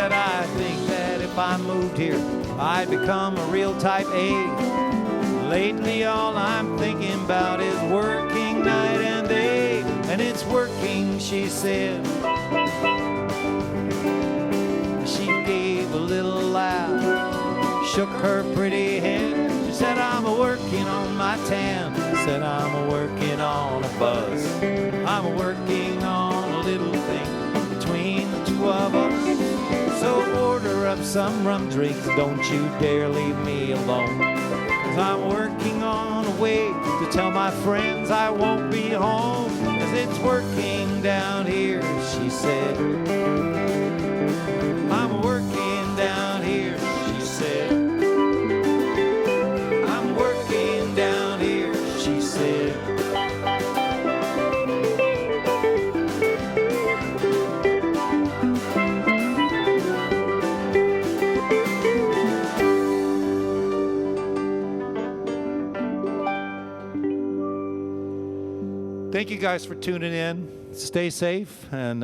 [SPEAKER 3] I think that if I moved here, I'd become a real type A. Lately, all I'm thinking about is working night and day. And it's working, she said. She gave a little laugh, shook her pretty head. She said, I'm a-working on my tan. Said, I'm a-working on a bus. I'm a-working on a little thing between the two of us. So order up some rum drinks, don't you dare leave me alone. 'Cause I'm working on a way to tell my friends I won't be home. 'Cause it's working down here, she said. I'm working down here, she said. I'm working down here, she said. Thank you guys for tuning in. Stay safe, and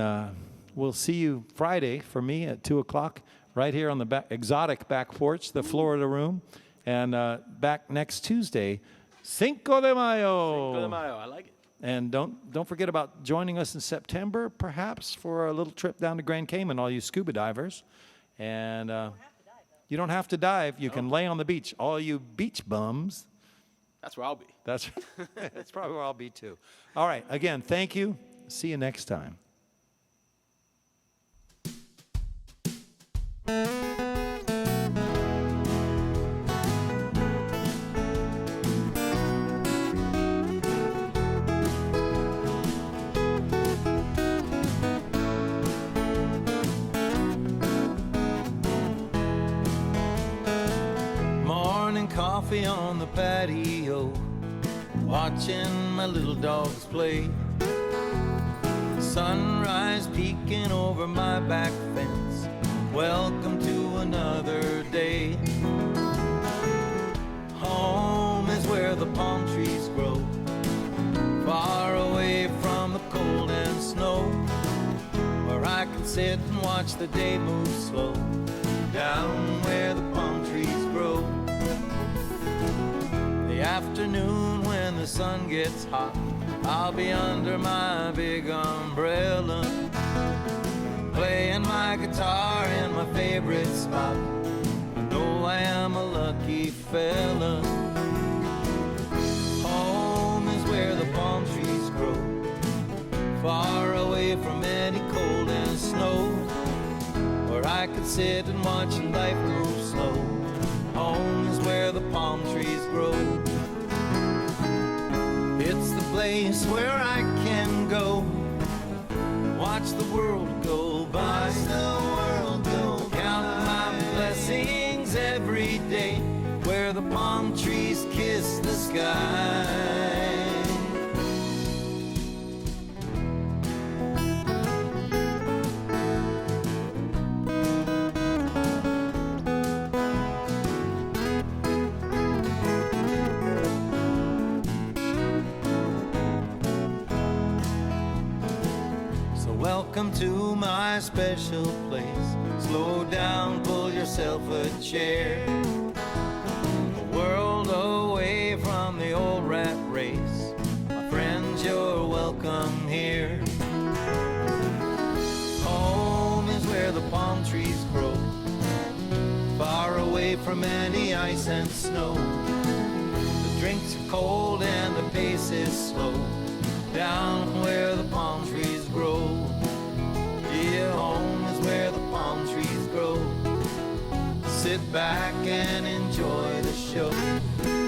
[SPEAKER 3] we'll see you Friday for me at 2 o'clock right here on the exotic back porch, the Florida room, and back next Tuesday, Cinco de Mayo.
[SPEAKER 2] Cinco de Mayo, I like it.
[SPEAKER 3] And don't forget about joining us in September, perhaps, for a little trip down to Grand Cayman, all you scuba divers. And you don't have to dive. You can lay on the beach. All you beach bums.
[SPEAKER 2] That's where I'll be.
[SPEAKER 3] That's probably where I'll be too. All right. Again, thank you. See you next time.
[SPEAKER 1] Morning coffee on the patio, watching my little dogs play. Sunrise peeking over my back fence. Welcome to another day. Home is where the palm trees grow, far away from the cold and snow, where I can sit and watch the day move slow, down where the palm trees grow. The afternoon when the sun gets hot, I'll be under my big umbrella, playing my guitar in my favorite spot. I know I am a lucky fella. Home is where the palm trees grow, far away from any cold and snow, where I could sit and watch life move slow. Home is where the palm trees grow. It's the place where I can go, watch the world go by, count my blessings every day, where the palm trees kiss the sky. Welcome to my special place. Slow down, pull yourself a chair. A world away from the old rat race. My friends, you're welcome here. Home is where the palm trees grow, far away from any ice and snow. The drinks are cold and the pace is slow, down where the palm trees grow. Yeah, home is where the palm sit back and enjoy the show.